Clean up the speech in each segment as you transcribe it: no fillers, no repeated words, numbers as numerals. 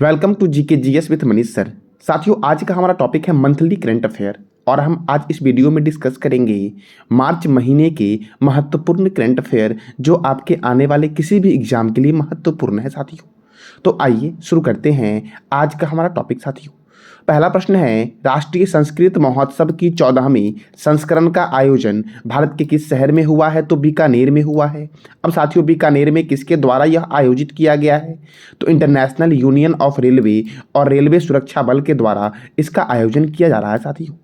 Welcome to GK GS with Manish sir. साथियों, आज का हमारा टॉपिक है मंथली करंट अफेयर और हम आज इस वीडियो में डिस्कस करेंगे मार्च महीने के महत्वपूर्ण करंट अफेयर जो आपके आने वाले किसी भी एग्जाम के लिए महत्वपूर्ण है साथियों। तो आइए शुरू करते हैं आज का हमारा टॉपिक साथियों। पहला प्रश्न है, राष्ट्रीय संस्कृत महोत्सव की 14वीं संस्करण का आयोजन भारत के किस शहर में हुआ है? तो बीकानेर में हुआ है। अब साथियों, बीकानेर में किसके द्वारा यह आयोजित किया गया है? तो इंटरनेशनल यूनियन ऑफ रेलवे और रेलवे सुरक्षा बल के द्वारा इसका आयोजन किया जा रहा है साथियों।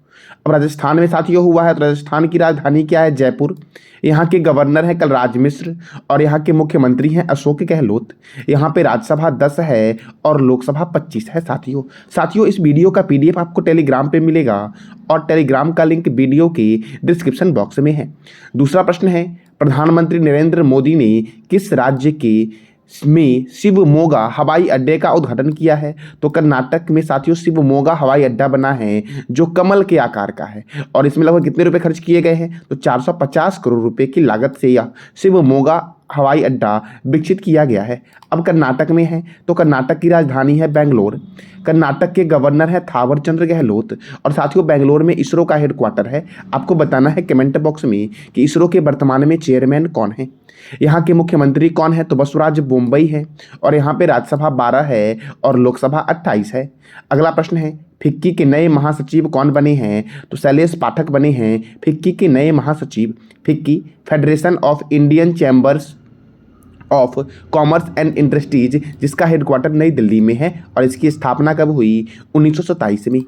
अब राजस्थान में साथियों हुआ है, तो राजस्थान की राजधानी क्या है? जयपुर। यहाँ के गवर्नर हैं कलराज मिश्र और यहाँ के मुख्यमंत्री हैं अशोक गहलोत। यहाँ पे राज्यसभा 10 है और लोकसभा 25 है साथियों। साथियों, इस वीडियो का पीडीएफ आपको टेलीग्राम पे मिलेगा और टेलीग्राम का लिंक वीडियो के डिस्क्रिप्शन बॉक्स में है। दूसरा प्रश्न है, प्रधानमंत्री नरेंद्र मोदी ने किस राज्य के में शिवमोगा हवाई अड्डे का उद्घाटन किया है? तो कर्नाटक में साथियों शिवमोगा हवाई अड्डा बना है जो कमल के आकार का है और इसमें लगभग कितने रुपए खर्च किए गए हैं? तो 450 करोड़ रुपए की लागत से यह शिवमोगा हवाई अड्डा विकसित किया गया है। अब कर्नाटक में है, तो कर्नाटक की राजधानी है बेंगलोर। कर्नाटक के गवर्नर है थावर चंद्र गहलोत और साथियों बेंगलोर में इसरो का हेडक्वार्टर है। आपको बताना है कमेंट बॉक्स में कि इसरो के वर्तमान में चेयरमैन कौन है। यहाँ के मुख्यमंत्री कौन है? तो बसवराज बोम्बई है और यहाँ पे राज्यसभा 12 है और लोकसभा 28 है। अगला प्रश्न है, फिक्की के नए महासचिव कौन बने हैं? तो शैलेश पाठक बने हैं फिक्की के नए महासचिव। FICCI federation of Indian chambers of commerce and industries, जिसका हेडक्वार्टर नई दिल्ली में है और इसकी स्थापना कब हुई? 1927 में।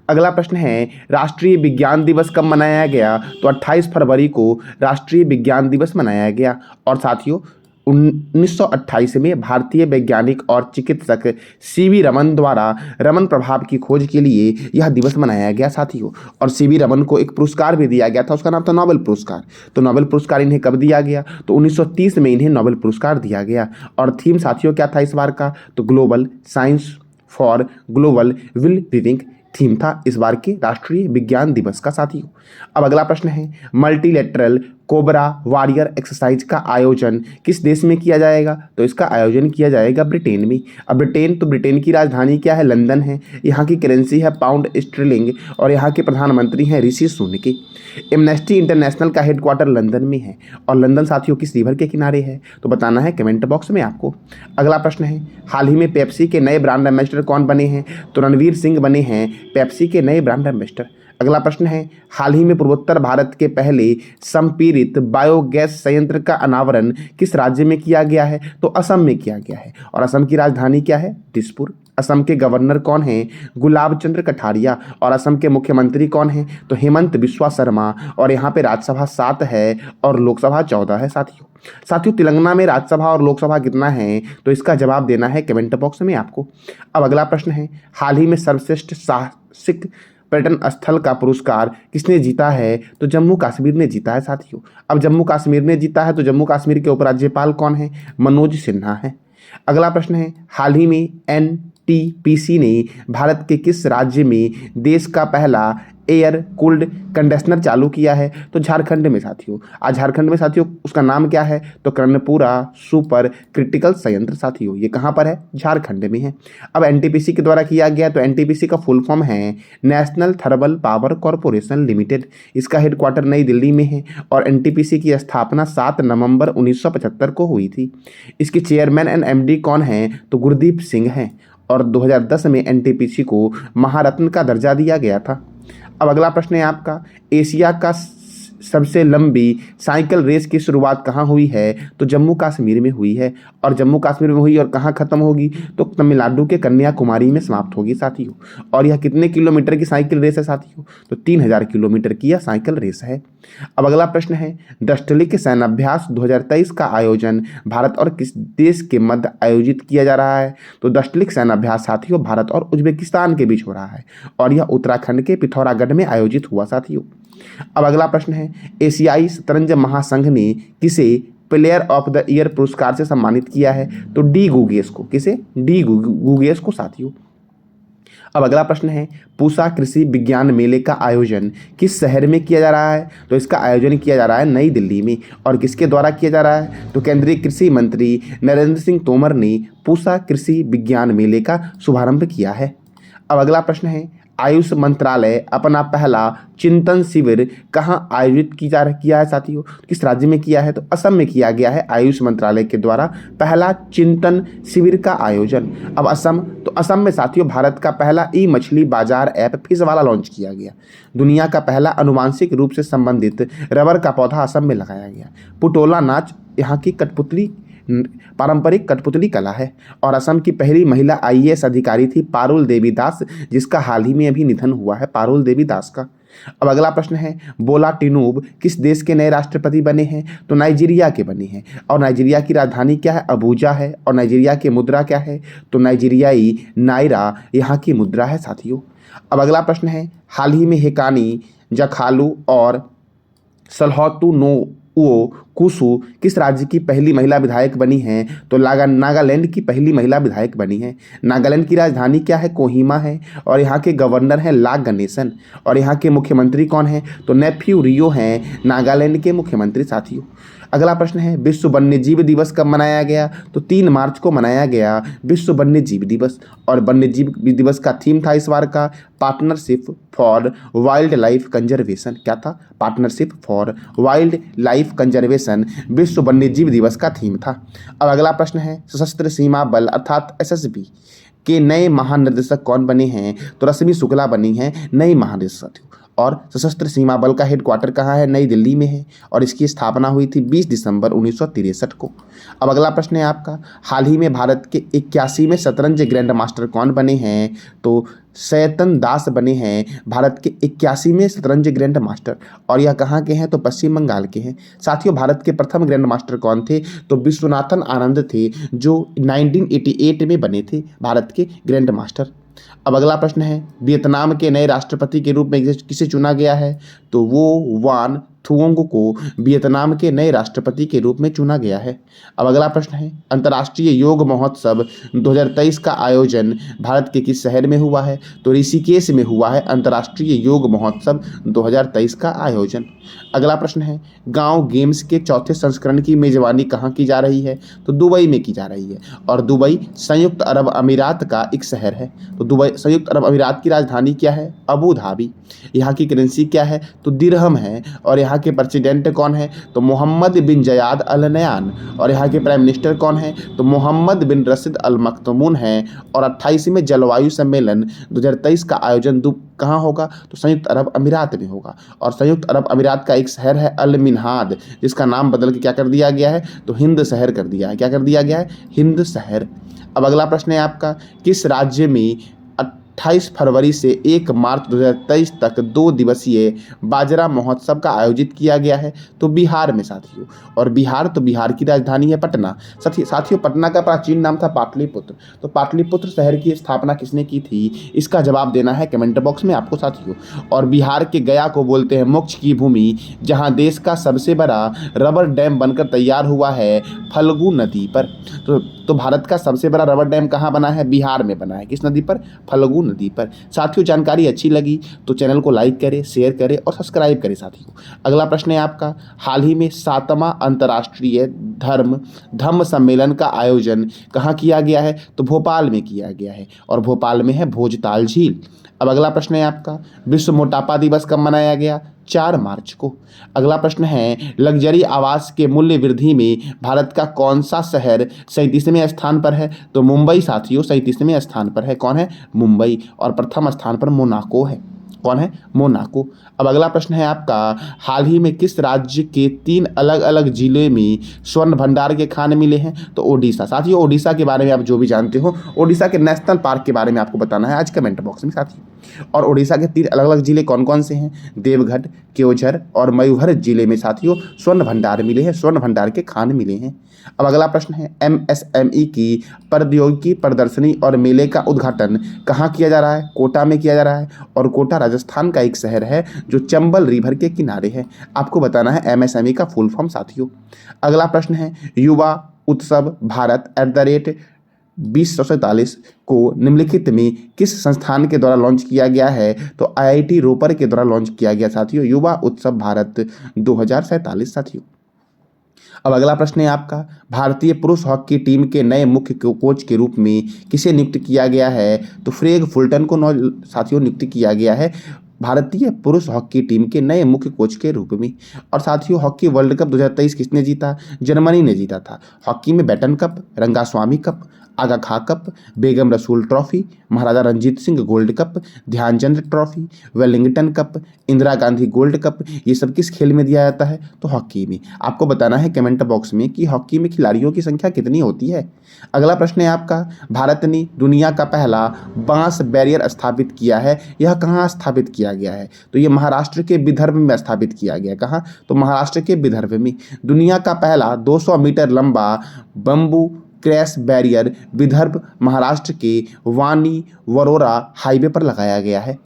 अगला प्रश्न है, राष्ट्रीय विज्ञान दिवस कब मनाया गया? तो 28 फरवरी को राष्ट्रीय विज्ञान दिवस मनाया गया और साथियों 1928 में भारतीय वैज्ञानिक और चिकित्सक सीवी रमन द्वारा रमन प्रभाव की खोज के लिए यह दिवस मनाया गया साथियों। और सीवी रमन को एक पुरस्कार भी दिया गया था, उसका नाम था नोबेल पुरस्कार। तो नोबेल पुरस्कार इन्हें कब दिया गया? तो 1930 में इन्हें नोबेल पुरस्कार दिया गया। और थीम साथियों क्या था इस बार का? तो global science for global will living theme था इस बार के राष्ट्रीय विज्ञान दिवस का साथियों। अब अगला प्रश्न है, मल्टीलेटरल कोबरा वॉरियर एक्सरसाइज का आयोजन किस देश में किया जाएगा? तो इसका आयोजन किया जाएगा ब्रिटेन में। अब ब्रिटेन की राजधानी क्या है? लंदन है। यहाँ की करेंसी है पाउंड स्टर्लिंग और यहाँ के प्रधानमंत्री हैं ऋषि सुनक। एमनेस्टी इंटरनेशनल का हेडक्वार्टर लंदन में है और लंदन साथियों किस रिवर के किनारे है? तो बताना है कमेंट बॉक्स में आपको। अगला प्रश्न है, हाल ही में पेप्सी के नए ब्रांड एम्बेसडर कौन बने हैं? तो रणवीर सिंह बने हैं पेप्सी के नए ब्रांड एम्बेसडर। अगला प्रश्न है, हाल ही में पूर्वोत्तर भारत के पहले संपीड़ित बायोगैस संयंत्र का अनावरण किस राज्य में किया गया है? तो असम में किया गया है और असम की राजधानी क्या है? दिसपुर। असम के गवर्नर कौन हैं? गुलाब चंद्र कटारिया। और असम के मुख्यमंत्री कौन हैं? तो हेमंत बिस्वा शर्मा। और यहाँ पे राज्यसभा 7 है और लोकसभा 14 है साथियों तेलंगाना में राज्यसभा और लोकसभा कितना है? तो इसका जवाब देना है कमेंट बॉक्स में आपको। अब अगला प्रश्न है, हाल ही में सर्वश्रेष्ठ साहसिक पर्यटन स्थल का पुरस्कार किसने जीता है? तो जम्मू कश्मीर ने जीता है साथियों। अब जम्मू कश्मीर ने जीता है तो जम्मू कश्मीर के उपराज्यपाल कौन है? मनोज सिन्हा है। अगला प्रश्न है, हाल ही में एनटीपीसी ने भारत के किस राज्य में देश का पहला एयर कूल्ड कंडीशनर चालू किया है? तो झारखंड में साथियों। आज झारखंड में साथियों उसका नाम क्या है? तो कर्णपुरा सुपर क्रिटिकल संयंत्र साथियों। ये कहाँ पर है? झारखंड में है। अब एनटीपीसी के द्वारा किया गया, तो एनटीपीसी का फुल फॉर्म है national thermal power corporation limited. इसका हेडक्वार्टर नई दिल्ली में है और एनटीपीसी की स्थापना 7 नवंबर 1975 को हुई थी। इसके चेयरमैन एंड एमडी कौन हैं? तो गुरदीप सिंह हैं और 2010 में एनटीपीसी को महारत्न का दर्जा दिया गया था। अब अगला प्रश्न है आपका, एशिया का सबसे लंबी साइकिल रेस की शुरुआत कहाँ हुई है? तो जम्मू कश्मीर में हुई है और जम्मू कश्मीर में हुई और कहाँ खत्म होगी? तो तमिलनाडु के कन्याकुमारी में समाप्त होगी साथियों। और यह कितने किलोमीटर की साइकिल रेस है साथियों? तो 3000 किलोमीटर की यह साइकिल रेस है। अब अगला प्रश्न है, दष्टलिक सैन्याभ्यास 2023 का आयोजन भारत और किस देश के मध्य आयोजित किया जा रहा है? तो दष्टलिक सैन्याभ्यास साथियों भारत और उज्बेकिस्तान के बीच हो रहा है और यह उत्तराखंड के पिथौरागढ़ में आयोजित हुआ साथियों। अब अगला प्रश्न है, एशियाई शतरंज महासंघ ने किसे प्लेयर ऑफ द ईयर पुरस्कार से सम्मानित किया है? तो डी गुगेस को। किसे? डी गुगेस को साथियों। अब अगला प्रश्न है, पूसा कृषि विज्ञान मेले का आयोजन किस शहर में किया जा रहा है? तो इसका आयोजन किया जा रहा है नई दिल्ली में। और किसके द्वारा किया जा रहा है? तो केंद्रीय कृषि मंत्री नरेंद्र सिंह तोमर ने पूसा कृषि विज्ञान मेले का शुभारंभ किया है। अब अगला प्रश्न है, आयुष मंत्रालय अपना पहला चिंतन शिविर कहाँ आयोजित किया है साथियों? किस राज्य में किया है? तो असम में किया गया है आयुष मंत्रालय के द्वारा पहला चिंतन शिविर का आयोजन। अब असम में साथियों भारत का पहला ई मछली बाजार ऐप फिश वाला लॉन्च किया गया। दुनिया का पहला आनुवांशिक रूप से संबंधित रबर का पौधा असम में लगाया गया। पुटोला नाच यहाँ की पारंपरिक कठपुतली कला है। और असम की पहली महिला आईएएस अधिकारी थी पारुल देवी दास, जिसका हाल ही में अभी निधन हुआ है पारुल देवी दास का। अब अगला प्रश्न है, बोला टिनूब किस देश के नए राष्ट्रपति बने हैं? तो नाइजीरिया के बने हैं। और नाइजीरिया की राजधानी क्या है? अबूजा है। और नाइजीरिया की मुद्रा क्या है? तो नाइजीरियाई नायरा यहाँ की मुद्रा है साथियों। अब अगला प्रश्न है, हाल ही में हेकानी जखालू और सलहतु नोओ कुसु किस राज्य की पहली महिला विधायक बनी हैं? तो नागालैंड की पहली महिला विधायक बनी है। नागालैंड की राजधानी क्या है? कोहिमा है। और यहाँ के गवर्नर हैं ला गणेशन। और यहाँ के मुख्यमंत्री कौन हैं? तो नेफ्यू रियो हैं नागालैंड के मुख्यमंत्री साथियों। अगला प्रश्न है, विश्व वन्यजीव दिवस कब मनाया गया? तो 3 मार्च को मनाया गया विश्व वन्यजीव दिवस। और वन्यजीव दिवस का थीम था इस बार का partnership for wild life conservation. क्या था? Partnership for wild life conservation विश्व वन्यजीव दिवस का थीम था। अब अगला प्रश्न है, सशस्त्र सीमा बल अर्थात एसएसबी के नए महानिदेशक कौन बने हैं? तो रश्मि शुक्ला बनी हैं नई महानिदेशक। और सशस्त्र सीमा बल का हेडक्वार्टर कहाँ है? नई दिल्ली में है। और इसकी स्थापना हुई थी 20 दिसंबर 1963 को। अब अगला प्रश्न है आपका, हाल ही में भारत के 81वें शतरंज ग्रैंड मास्टर कौन बने हैं? तो सैतन दास बने हैं भारत के 81वें शतरंज ग्रैंड मास्टर। और यह कहाँ के हैं? तो पश्चिम बंगाल के हैं साथियों। भारत के प्रथम ग्रैंड मास्टर कौन थे? तो विश्वनाथन आनंद थे, जो 1988 में बने थे भारत के ग्रैंड मास्टर। अब अगला प्रश्न है, वियतनाम के नए राष्ट्रपति के रूप में किसे चुना गया है? तो वो वान थुओंग को वियतनाम के नए राष्ट्रपति के रूप में चुना गया है। अब अगला प्रश्न है, अंतर्राष्ट्रीय योग महोत्सव 2023 का आयोजन भारत के किस शहर में हुआ है? तो ऋषिकेश में हुआ है अंतर्राष्ट्रीय योग महोत्सव 2023 का आयोजन। अगला प्रश्न है, गांव गेम्स के चौथे संस्करण की मेजबानी कहाँ की जा रही है? तो दुबई में की जा रही है। और दुबई संयुक्त अरब अमीरात का एक शहर है। तो दुबई संयुक्त अरब अमीरात की राजधानी क्या है? Abu Dhabi. यहाँ की करेंसी क्या है? तो दिरहम है। और यहाँ के प्रेसिडेंट कौन है? तो मोहम्मद बिन जयाद अल नयान। और यहाँ के प्राइम मिनिस्टर कौन है? तो मोहम्मद बिन रशीद अल मख्तूम हैं। और 28वें जलवायु सम्मेलन 2023 का आयोजन कहाँ होगा? तो संयुक्त अरब अमीरात में होगा। और संयुक्त अरब अमीरात का एक शहर है अल मिन्हाद, जिसका नाम बदल के क्या कर दिया गया है? तो हिंद शहर कर दिया है। क्या कर दिया गया है? हिंद शहर। अब अगला प्रश्न है आपका, किस राज्य में 28 फरवरी से 1 मार्च 2023 तक 2 दिवसीय बाजरा महोत्सव का आयोजित किया गया है? तो बिहार में साथियों। और बिहार की राजधानी है पटना। साथियों पटना का प्राचीन नाम था पाटलिपुत्र। तो पाटलिपुत्र शहर की स्थापना किसने की थी? इसका जवाब देना है कमेंट बॉक्स में आपको साथियों। और बिहार के गया को बोलते हैं मोक्ष की भूमि, जहाँ देश का सबसे बड़ा रबर डैम बनकर तैयार हुआ है फल्गु नदी पर। तो भारत का सबसे बड़ा रबर डैम कहाँ बना है? बिहार में बना है। किस नदी पर? फल्गु नदी पर। साथियों जानकारी अच्छी लगी तो चैनल को लाइक करें, शेयर करें और सब्सक्राइब करें साथियों। अगला प्रश्न है आपका, हाल ही में 7वां अंतर्राष्ट्रीय धम्म सम्मेलन का आयोजन कहाँ किया गया है? तो भोपाल में किया गया है। और भोपाल में है भोजताल झील। अब अगला प्रश्न है आपका, विश्व मोटापा दिवस कब मनाया गया? 4 मार्च को। अगला प्रश्न है, लग्जरी आवास के मूल्य वृद्धि में भारत का कौन सा शहर 37वें स्थान पर है? तो मुंबई साथियों 37वें स्थान पर है। कौन है? मुंबई। और प्रथम स्थान पर मोनाको है। कौन है? मोनाको। अब अगला प्रश्न है आपका, हाल ही में किस राज्य के 3 अलग अलग जिले में स्वर्ण भंडार के खान मिले हैं? तो ओडिशा। साथियों ओडिशा के बारे में आप जो भी जानते हो, ओडिशा के नेशनल पार्क के बारे में आपको बताना है आज कमेंट बॉक्स में साथियों। और ओडिशा के 3 अलग अलग जिले कौन कौन से हैं? देवगढ़, केओझर और मयूर जिले में साथियों स्वर्ण भंडार मिले हैं, स्वर्ण भंडार के खान मिले हैं। अब अगला प्रश्न है, MSME की प्रौद्योगिकी प्रदर्शनी और मेले का उद्घाटन कहाँ किया जा रहा है? कोटा में किया जा रहा है। और कोटा राजस्थान का एक शहर है जो चंबल रिवर के किनारे है। आपको बताना है MSME का फुल फॉर्म साथियों। अगला प्रश्न है, युवा उत्सव भारत 2047 को निम्नलिखित में किस संस्थान के द्वारा लॉन्च किया गया है? तो IIT रोपर के द्वारा लॉन्च किया गया साथियों, युवा उत्सव भारत 2047 साथियों। अब अगला प्रश्न है आपका, भारतीय पुरुष हॉकी टीम के नए मुख्य कोच के रूप में किसे नियुक्त किया गया है? तो फ्रेग फुलटन को साथियों नियुक्त किया गया है भारतीय पुरुष हॉकी टीम के नए मुख्य कोच के रूप में। और साथियों, हॉकी वर्ल्ड कप 2023 किसने जीता? जर्मनी ने जीता था। हॉकी में Beighton cup, Rangaswamy cup, Aga Khan cup, Begum Rasul trophy, Maharaja Ranjit Singh gold cup, Dhyanchand trophy, Wellington cup, Indira Gandhi gold cup, ये सब किस खेल में दिया जाता है? तो हॉकी में। आपको बताना है कमेंट बॉक्स में कि हॉकी में खिलाड़ियों की संख्या कितनी होती है। अगला प्रश्न है आपका, भारत ने दुनिया का पहला बांस बैरियर स्थापित किया है, यह कहाँ स्थापित किया गया है? तो ये महाराष्ट्र के विदर्भ में स्थापित किया गया। कहाँ? तो महाराष्ट्र के विदर्भ में। दुनिया का पहला 200 मीटर लंबा bamboo crash barrier Vidarbha Maharashtra के वानी वरोरा हाईवे पर लगाया गया है।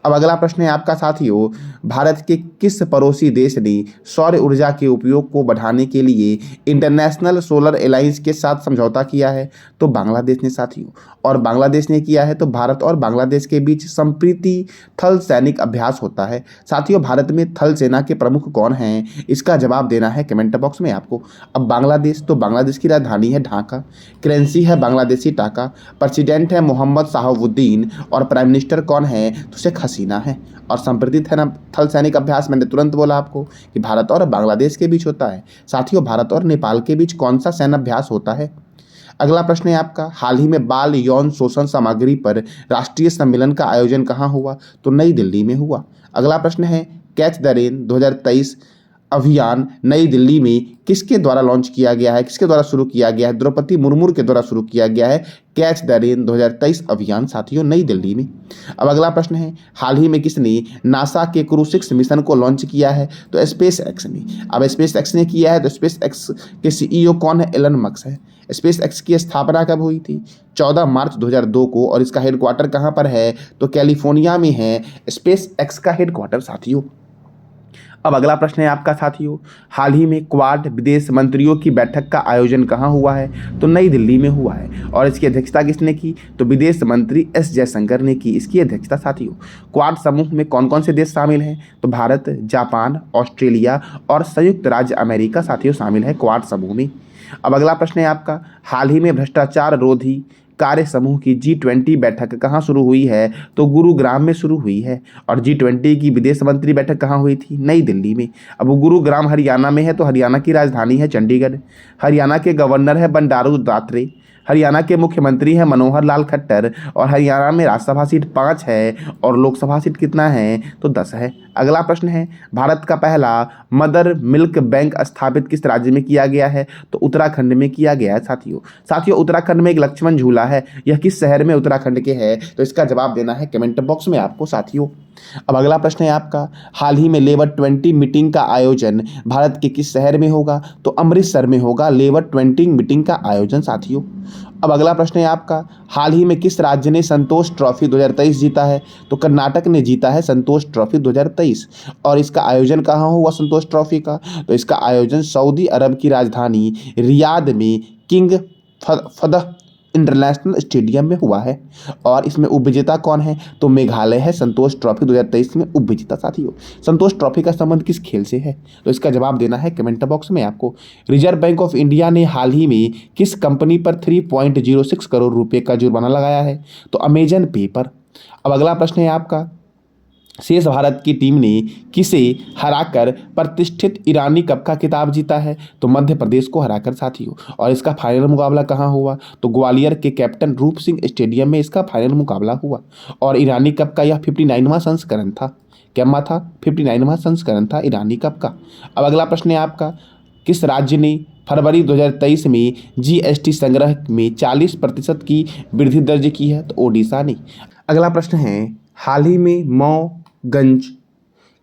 अब अगला प्रश्न है आपका साथियों, भारत के किस पड़ोसी देश ने सौर ऊर्जा के उपयोग को बढ़ाने के लिए इंटरनेशनल सोलर अलायंस के साथ समझौता किया है? तो बांग्लादेश ने साथियों। और बांग्लादेश ने किया है तो भारत और बांग्लादेश के बीच संप्रीति थल सैनिक अभ्यास होता है। साथियों, भारत में थल सेना के प्रमुख कौन हैं? इसका जवाब देना है कमेंट बॉक्स में आपको। अब बांग्लादेश, तो बांग्लादेश की राजधानी है ढाका, करेंसी है बांग्लादेशी टाका, प्रेसिडेंट है मोहम्मद शाहबुद्दीन और प्राइम मिनिस्टर कौन है? तो शेख हसीना है। और संप्रीति थल सैनिक अभ्यास मैंने तुरंत बोला आपको कि भारत और बांग्लादेश के बीच होता है। साथियों, भारत और नेपाल के बीच कौन सा सैन्य अभ्यास होता है? अगला प्रश्न है आपका, हाल ही में बाल यौन शोषण सामग्री पर राष्ट्रीय सम्मेलन का आयोजन कहाँ हुआ? तो नई दिल्ली में हुआ। अगला प्रश्न है, कैच द रेन 2023 अभियान नई दिल्ली में किसके द्वारा लॉन्च किया गया है? किसके द्वारा शुरू किया गया है? द्रौपदी मुर्मू के द्वारा शुरू किया गया है कैच द रेन 2023 अभियान साथियों, नई दिल्ली में। अब अगला प्रश्न है, हाल ही में किसने नासा के क्रू 6 मिशन को लॉन्च किया है? तो स्पेस एक्स ने। अब स्पेस एक्स ने किया है तो स्पेस एक्स के CEO कौन है? एलन मस्क है। स्पेस एक्स की स्थापना कब हुई थी? 14 मार्च 2002 को। और इसका हेडक्वार्टर कहाँ पर है? तो कैलिफोर्निया में है स्पेस एक्स का हेडक्वार्टर साथियों। अब अगला प्रश्न है आपका साथियों, हाल ही में क्वाड विदेश मंत्रियों की बैठक का आयोजन कहाँ हुआ है? तो नई दिल्ली में हुआ है। और इसकी अध्यक्षता किसने की? तो विदेश मंत्री एस जयशंकर ने की इसकी अध्यक्षता साथियों। क्वाड समूह में कौन कौन से देश शामिल हैं? तो भारत, जापान, ऑस्ट्रेलिया और संयुक्त राज्य अमेरिका साथियों शामिल है क्वाड समूह में। अब अगला प्रश्न है आपका, हाल ही में भ्रष्टाचार रोधी कार्य समूह की G20 बैठक कहाँ शुरू हुई है? तो गुरुग्राम में शुरू हुई है। और G20 की विदेश मंत्री बैठक कहाँ हुई थी? नई दिल्ली में। अब वो गुरुग्राम हरियाणा में है तो हरियाणा की राजधानी है चंडीगढ़। हरियाणा के गवर्नर है बंडारू दत्तात्रेय। हरियाणा के मुख्यमंत्री हैं मनोहर लाल खट्टर। और हरियाणा में राज्यसभा सीट 5 है और लोकसभा सीट कितना है? तो 10 है। अगला प्रश्न है, भारत का पहला मदर मिल्क बैंक स्थापित किस राज्य में किया गया है? तो उत्तराखंड में किया गया है साथियों। उत्तराखंड में एक लक्ष्मण झूला है, यह किस शहर में उत्तराखंड के है? तो इसका जवाब देना है कमेंट बॉक्स में आपको साथियों। अब अगला प्रश्न है आपका, हाल ही में लेबर 20 मीटिंग का आयोजन भारत के किस शहर में होगा? तो अमृतसर में होगा लेबर 20 मीटिंग का आयोजन साथियों। अब अगला प्रश्न है आपका, हाल ही में किस राज्य ने संतोष ट्रॉफी 2023 जीता है? तो कर्नाटक ने जीता है संतोष ट्रॉफी 2023। और इसका आयोजन कहाँ हुआ संतोष ट्रॉफी का? तो इसका आयोजन सऊदी अरब की राजधानी रियाद में किंग फहद इंटरनेशनल स्टेडियम में हुआ है। और इसमें उपविजेता कौन है? तो मेघालय है संतोष ट्रॉफी 2023 में उपविजेता साथियों। संतोष ट्रॉफी का संबंध किस खेल से है? तो इसका जवाब देना है कमेंट बॉक्स में आपको। रिजर्व बैंक ऑफ इंडिया ने हाल ही में किस कंपनी पर 3.06 करोड़ रुपए का जुर्माना लगाया है? तो अमेजन पे पर। अब अगला प्रश्न है आपका, शेष भारत की टीम ने किसे हराकर प्रतिष्ठित ईरानी कप का खिताब जीता है? तो मध्य प्रदेश को हराकर साथियों। और इसका फाइनल मुकाबला कहाँ हुआ? तो ग्वालियर के कैप्टन रूप सिंह स्टेडियम में इसका फाइनल मुकाबला हुआ। और ईरानी कप का यह 59वां संस्करण था। क्या था? 59वां संस्करण था ईरानी कप का। अब अगला प्रश्न है आपका, किस राज्य ने फरवरी 2023 में GST संग्रह में 40% की वृद्धि दर्ज की है? तो ओडिशा ने। अगला प्रश्न है, हाल ही में मऊगंज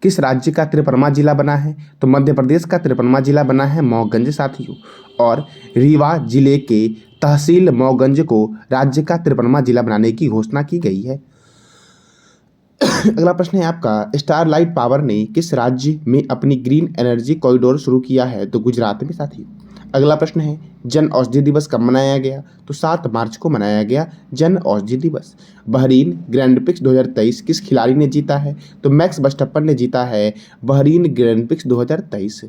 किस राज्य का 53वां जिला बना है? तो मध्य प्रदेश का 53वां जिला बना है मऊगंज साथियों। और रीवा जिले के तहसील मऊगंज को राज्य का 53वां जिला बनाने की घोषणा की गई है। अगला प्रश्न है आपका, स्टारलाइट पावर ने किस राज्य में अपनी ग्रीन एनर्जी कॉरिडोर शुरू किया है? तो गुजरात में साथियों। अगला प्रश्न है जन औषधि दिवस कब मनाया गया? तो 7 मार्च को मनाया गया जन औषधि दिवस। बहरीन ग्रैंड प्रिक्स 2023 किस खिलाड़ी ने जीता है? तो मैक्स वर्स्टैपेन ने जीता है बहरीन ग्रैंड प्रिक्स 2023।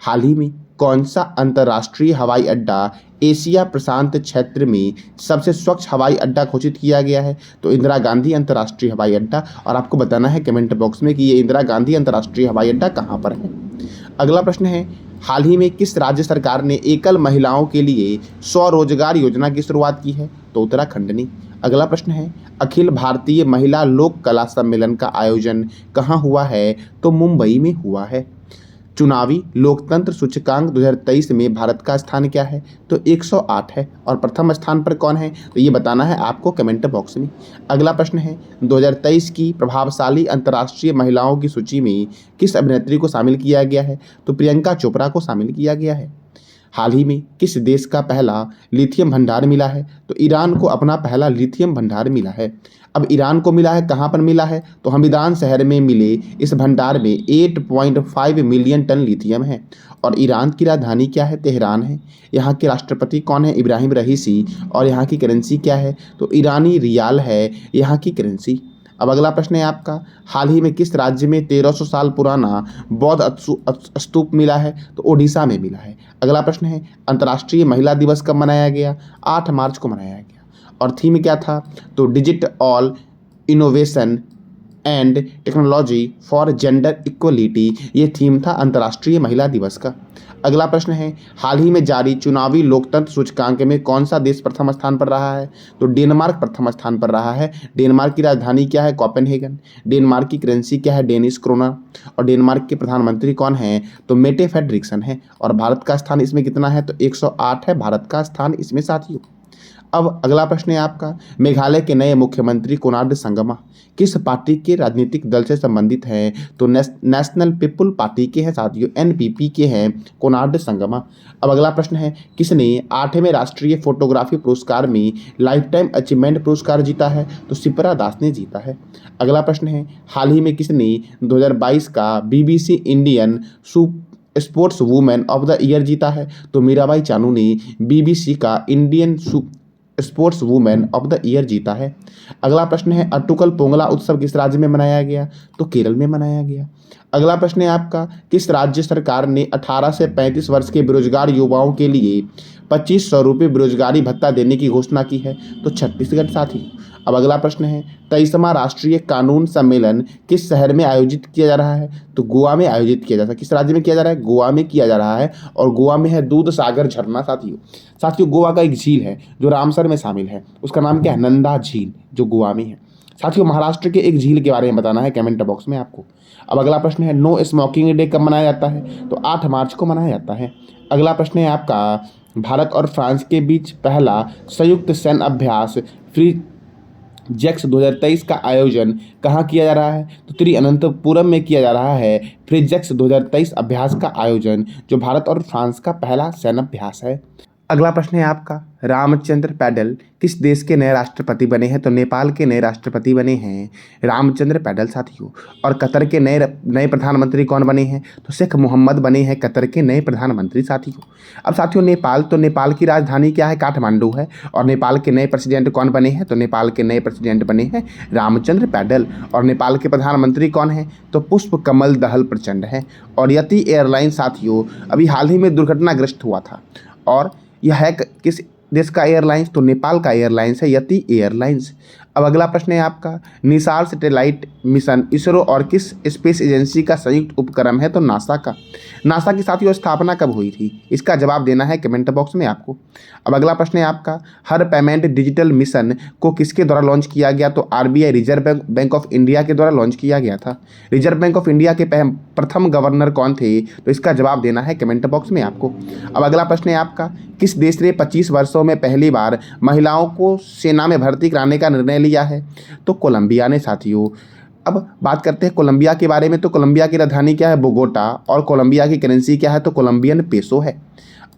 हाल ही में कौन सा अंतर्राष्ट्रीय हवाई अड्डा एशिया प्रशांत क्षेत्र में सबसे स्वच्छ हवाई अड्डा घोषित किया गया है? तो इंदिरा गांधी अंतर्राष्ट्रीय हवाई अड्डा। और आपको बताना है कमेंट बॉक्स में कि ये इंदिरा गांधी अंतर्राष्ट्रीय हवाई अड्डा कहाँ पर है। अगला प्रश्न है हाल ही में किस राज्य सरकार ने एकल महिलाओं के लिए स्वरोजगार योजना की शुरुआत की है? तो उत्तराखंड ने। अगला प्रश्न है अखिल भारतीय महिला लोक कला सम्मेलन का आयोजन कहाँ हुआ है? तो मुंबई में हुआ है। चुनावी लोकतंत्र सूचकांक 2023 में भारत का स्थान क्या है? तो 108 है। और प्रथम स्थान पर कौन है? तो ये बताना है आपको कमेंट बॉक्स में। अगला प्रश्न है 2023 की प्रभावशाली अंतर्राष्ट्रीय महिलाओं की सूची में किस अभिनेत्री को शामिल किया गया है? तो प्रियंका चोपड़ा को शामिल किया गया है। हाल ही में किस देश का पहला लिथियम भंडार मिला है? तो ईरान को अपना पहला लिथियम भंडार मिला है। अब ईरान को मिला है कहाँ पर मिला है? तो हमीदान शहर में मिले इस भंडार में 8.5 मिलियन टन लिथियम है। और ईरान की राजधानी क्या है? तेहरान है। यहाँ के राष्ट्रपति कौन है? इब्राहिम रईसी। और यहाँ की करेंसी क्या है? तो ईरानी रियाल है यहाँ की करेंसी। अब अगला प्रश्न है आपका हाल ही में किस राज्य में 1300 साल पुराना बौद्ध स्तूप मिला है? तो ओडिशा में मिला है। अगला प्रश्न है अंतर्राष्ट्रीय महिला दिवस कब मनाया गया? 8 मार्च को मनाया गया। और थीम क्या था? तो digital innovation and technology for gender equality, ये थीम था अंतर्राष्ट्रीय महिला दिवस का। अगला प्रश्न है हाल ही में जारी चुनावी लोकतंत्र सूचकांक में कौन सा देश प्रथम स्थान पर रहा है? तो डेनमार्क प्रथम स्थान पर रहा है। डेनमार्क की राजधानी क्या है? कोपेनहेगन। डेनमार्क की करेंसी क्या है? Danish corona. और डेनमार्क के प्रधानमंत्री कौन है? तो मेटे फ्रेडरिक्सन है। और भारत का स्थान इसमें कितना है? तो 108 है भारत का स्थान इसमें साथियों। अब अगला प्रश्न है आपका मेघालय के नए मुख्यमंत्री कोनार्ड संगमा किस पार्टी के राजनीतिक दल से संबंधित हैं? तो नेशनल पीपुल पार्टी के हैं साथियों, एनपीपी के हैं कोनार्ड संगमा। अब अगला प्रश्न है किसने 8वें राष्ट्रीय फोटोग्राफी पुरस्कार में लाइफ टाइम अचीवमेंट पुरस्कार जीता है? तो सिप्रा दास ने जीता है। अगला प्रश्न है हाल ही में किसने 2022 का BBC Indian sports women of the year जीता है? तो मीराबाई चानू ने बीबीसी का Indian sports women of the year जीता है। अगला प्रश्न है अट्टुकल पोंगला उत्सव किस राज्य में मनाया गया? तो केरल में मनाया गया। अगला प्रश्न है आपका किस राज्य सरकार ने 18 से 35 वर्ष के बेरोजगार युवाओं के लिए 2500 रुपये बेरोजगारी भत्ता देने की घोषणा की है? तो छत्तीसगढ़ साथी। अब अगला प्रश्न है 23वां राष्ट्रीय कानून सम्मेलन किस शहर में आयोजित किया जा रहा है? तो गोवा में आयोजित किया जा रहा है। किस राज्य में किया जा रहा है? गोवा में किया जा रहा है। और गोवा में है दूध सागर झरना साथियों गोवा का एक झील है जो रामसर में शामिल है, उसका नाम क्या है? नंदा झील, जो गोवा में है। साथियों महाराष्ट्र के एक झील के बारे में बताना है कमेंट बॉक्स में आपको। अब अगला प्रश्न है नो स्मोकिंग डे कब मनाया जाता है? तो 8 मार्च को मनाया जाता है। अगला प्रश्न है आपका भारत और फ्रांस के बीच पहला संयुक्त सैन्य अभ्यास फ्री जैक्स 2023 का आयोजन कहाँ किया जा रहा है? तो तिरुवनंतपुरम में किया जा रहा है फ्रीजैक्स 2023 अभ्यास का आयोजन, जो भारत और फ्रांस का पहला सैन्य अभ्यास है। अगला प्रश्न है आपका रामचंद्र पैडल किस देश के नए राष्ट्रपति बने हैं? तो नेपाल के नए राष्ट्रपति बने हैं रामचंद्र पैडल साथियों। और कतर के नए प्रधानमंत्री कौन बने हैं? तो शेख मोहम्मद बने हैं कतर के नए प्रधानमंत्री साथियों। अब साथियों नेपाल की राजधानी क्या है? काठमांडू है। और नेपाल के नए प्रेसिडेंट कौन बने हैं? तो नेपाल के नए प्रेसिडेंट बने हैं रामचंद्र पैडल। और नेपाल के प्रधानमंत्री कौन है? तो पुष्प कमल दहल प्रचंड है। और यति एयरलाइन साथियों अभी हाल ही में दुर्घटनाग्रस्त हुआ था। और यह है किस देश का एयरलाइंस? तो नेपाल का एयरलाइंस है यति एयरलाइंस। अब अगला प्रश्न है आपका निसार सैटेलाइट मिशन इसरो और किस स्पेस एजेंसी का संयुक्त उपक्रम है? तो नासा का। नासा की साथियों स्थापना कब हुई थी? इसका जवाब देना है कमेंट बॉक्स में आपको। अब अगला प्रश्न है आपका हर पेमेंट डिजिटल मिशन को किसके द्वारा लॉन्च किया गया? तो RBI reserve bank of India के द्वारा लॉन्च किया गया था। रिजर्व बैंक ऑफ इंडिया के प्रथम गवर्नर कौन थे? तो इसका जवाब देना है कमेंट बॉक्स में आपको। अब अगला प्रश्न है आपका किस देश ने 25 वर्षों में पहली बार महिलाओं को सेना में भर्ती कराने का निर्णय लिया है? तो कोलंबिया ने साथियों। अब बात करते हैं कोलंबिया के बारे में। तो कोलंबिया की राजधानी क्या है? बोगोटा। और कोलंबिया की करेंसी क्या है? तो कोलंबियन पेसो है।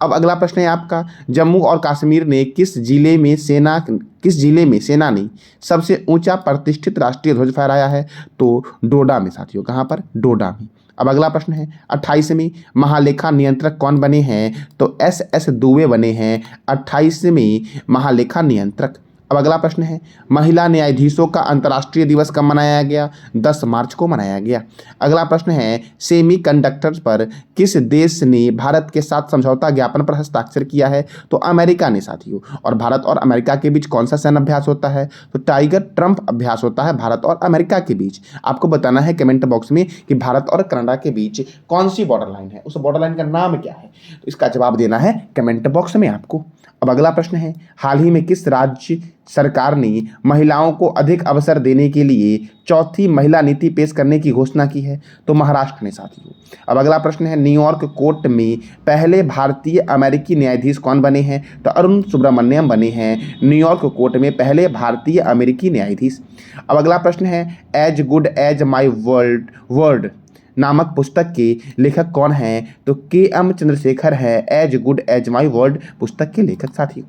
अब अगला प्रश्न है आपका जम्मू और कश्मीर ने किस जिले में सेना ने सबसे ऊंचा प्रतिष्ठित राष्ट्रीय ध्वज फहराया है? तो डोडा में साथियों। कहाँ पर? डोडा में। अब अगला प्रश्न है 28वें महालेखा नियंत्रक कौन बने हैं? तो एस दुबे बने हैं 28वें महालेखा नियंत्रक। अब अगला प्रश्न है महिला न्यायाधीशों का अंतर्राष्ट्रीय दिवस कब मनाया गया? 10 मार्च को मनाया गया। अगला प्रश्न है सेमीकंडक्टर्स पर किस देश ने भारत के साथ समझौता ज्ञापन पर हस्ताक्षर किया है? तो अमेरिका ने साथियों। और भारत और अमेरिका के बीच कौन सा सैन्य अभ्यास होता है? तो टाइगर ट्रंप अभ्यास होता है भारत और अमेरिका के बीच। आपको बताना है कमेंट बॉक्स में कि भारत और कनाडा के बीच कौन सी बॉर्डर लाइन है, उस बॉर्डर लाइन का नाम क्या है? तो इसका जवाब देना है कमेंट बॉक्स में आपको। अब अगला प्रश्न है हाल ही में किस राज्य सरकार ने महिलाओं को अधिक अवसर देने के लिए चौथी महिला नीति पेश करने की घोषणा की है? तो महाराष्ट्र ने साथियों। अब अगला प्रश्न है न्यूयॉर्क कोर्ट में पहले भारतीय अमेरिकी न्यायाधीश कौन बने हैं? तो अरुण सुब्रमण्यम बने हैं न्यूयॉर्क कोर्ट में पहले भारतीय अमेरिकी न्यायाधीश। अब अगला प्रश्न है as good as my word नामक पुस्तक के लेखक कौन हैं? तो KM चंद्रशेखर है as good as my word पुस्तक के लेखक साथियों।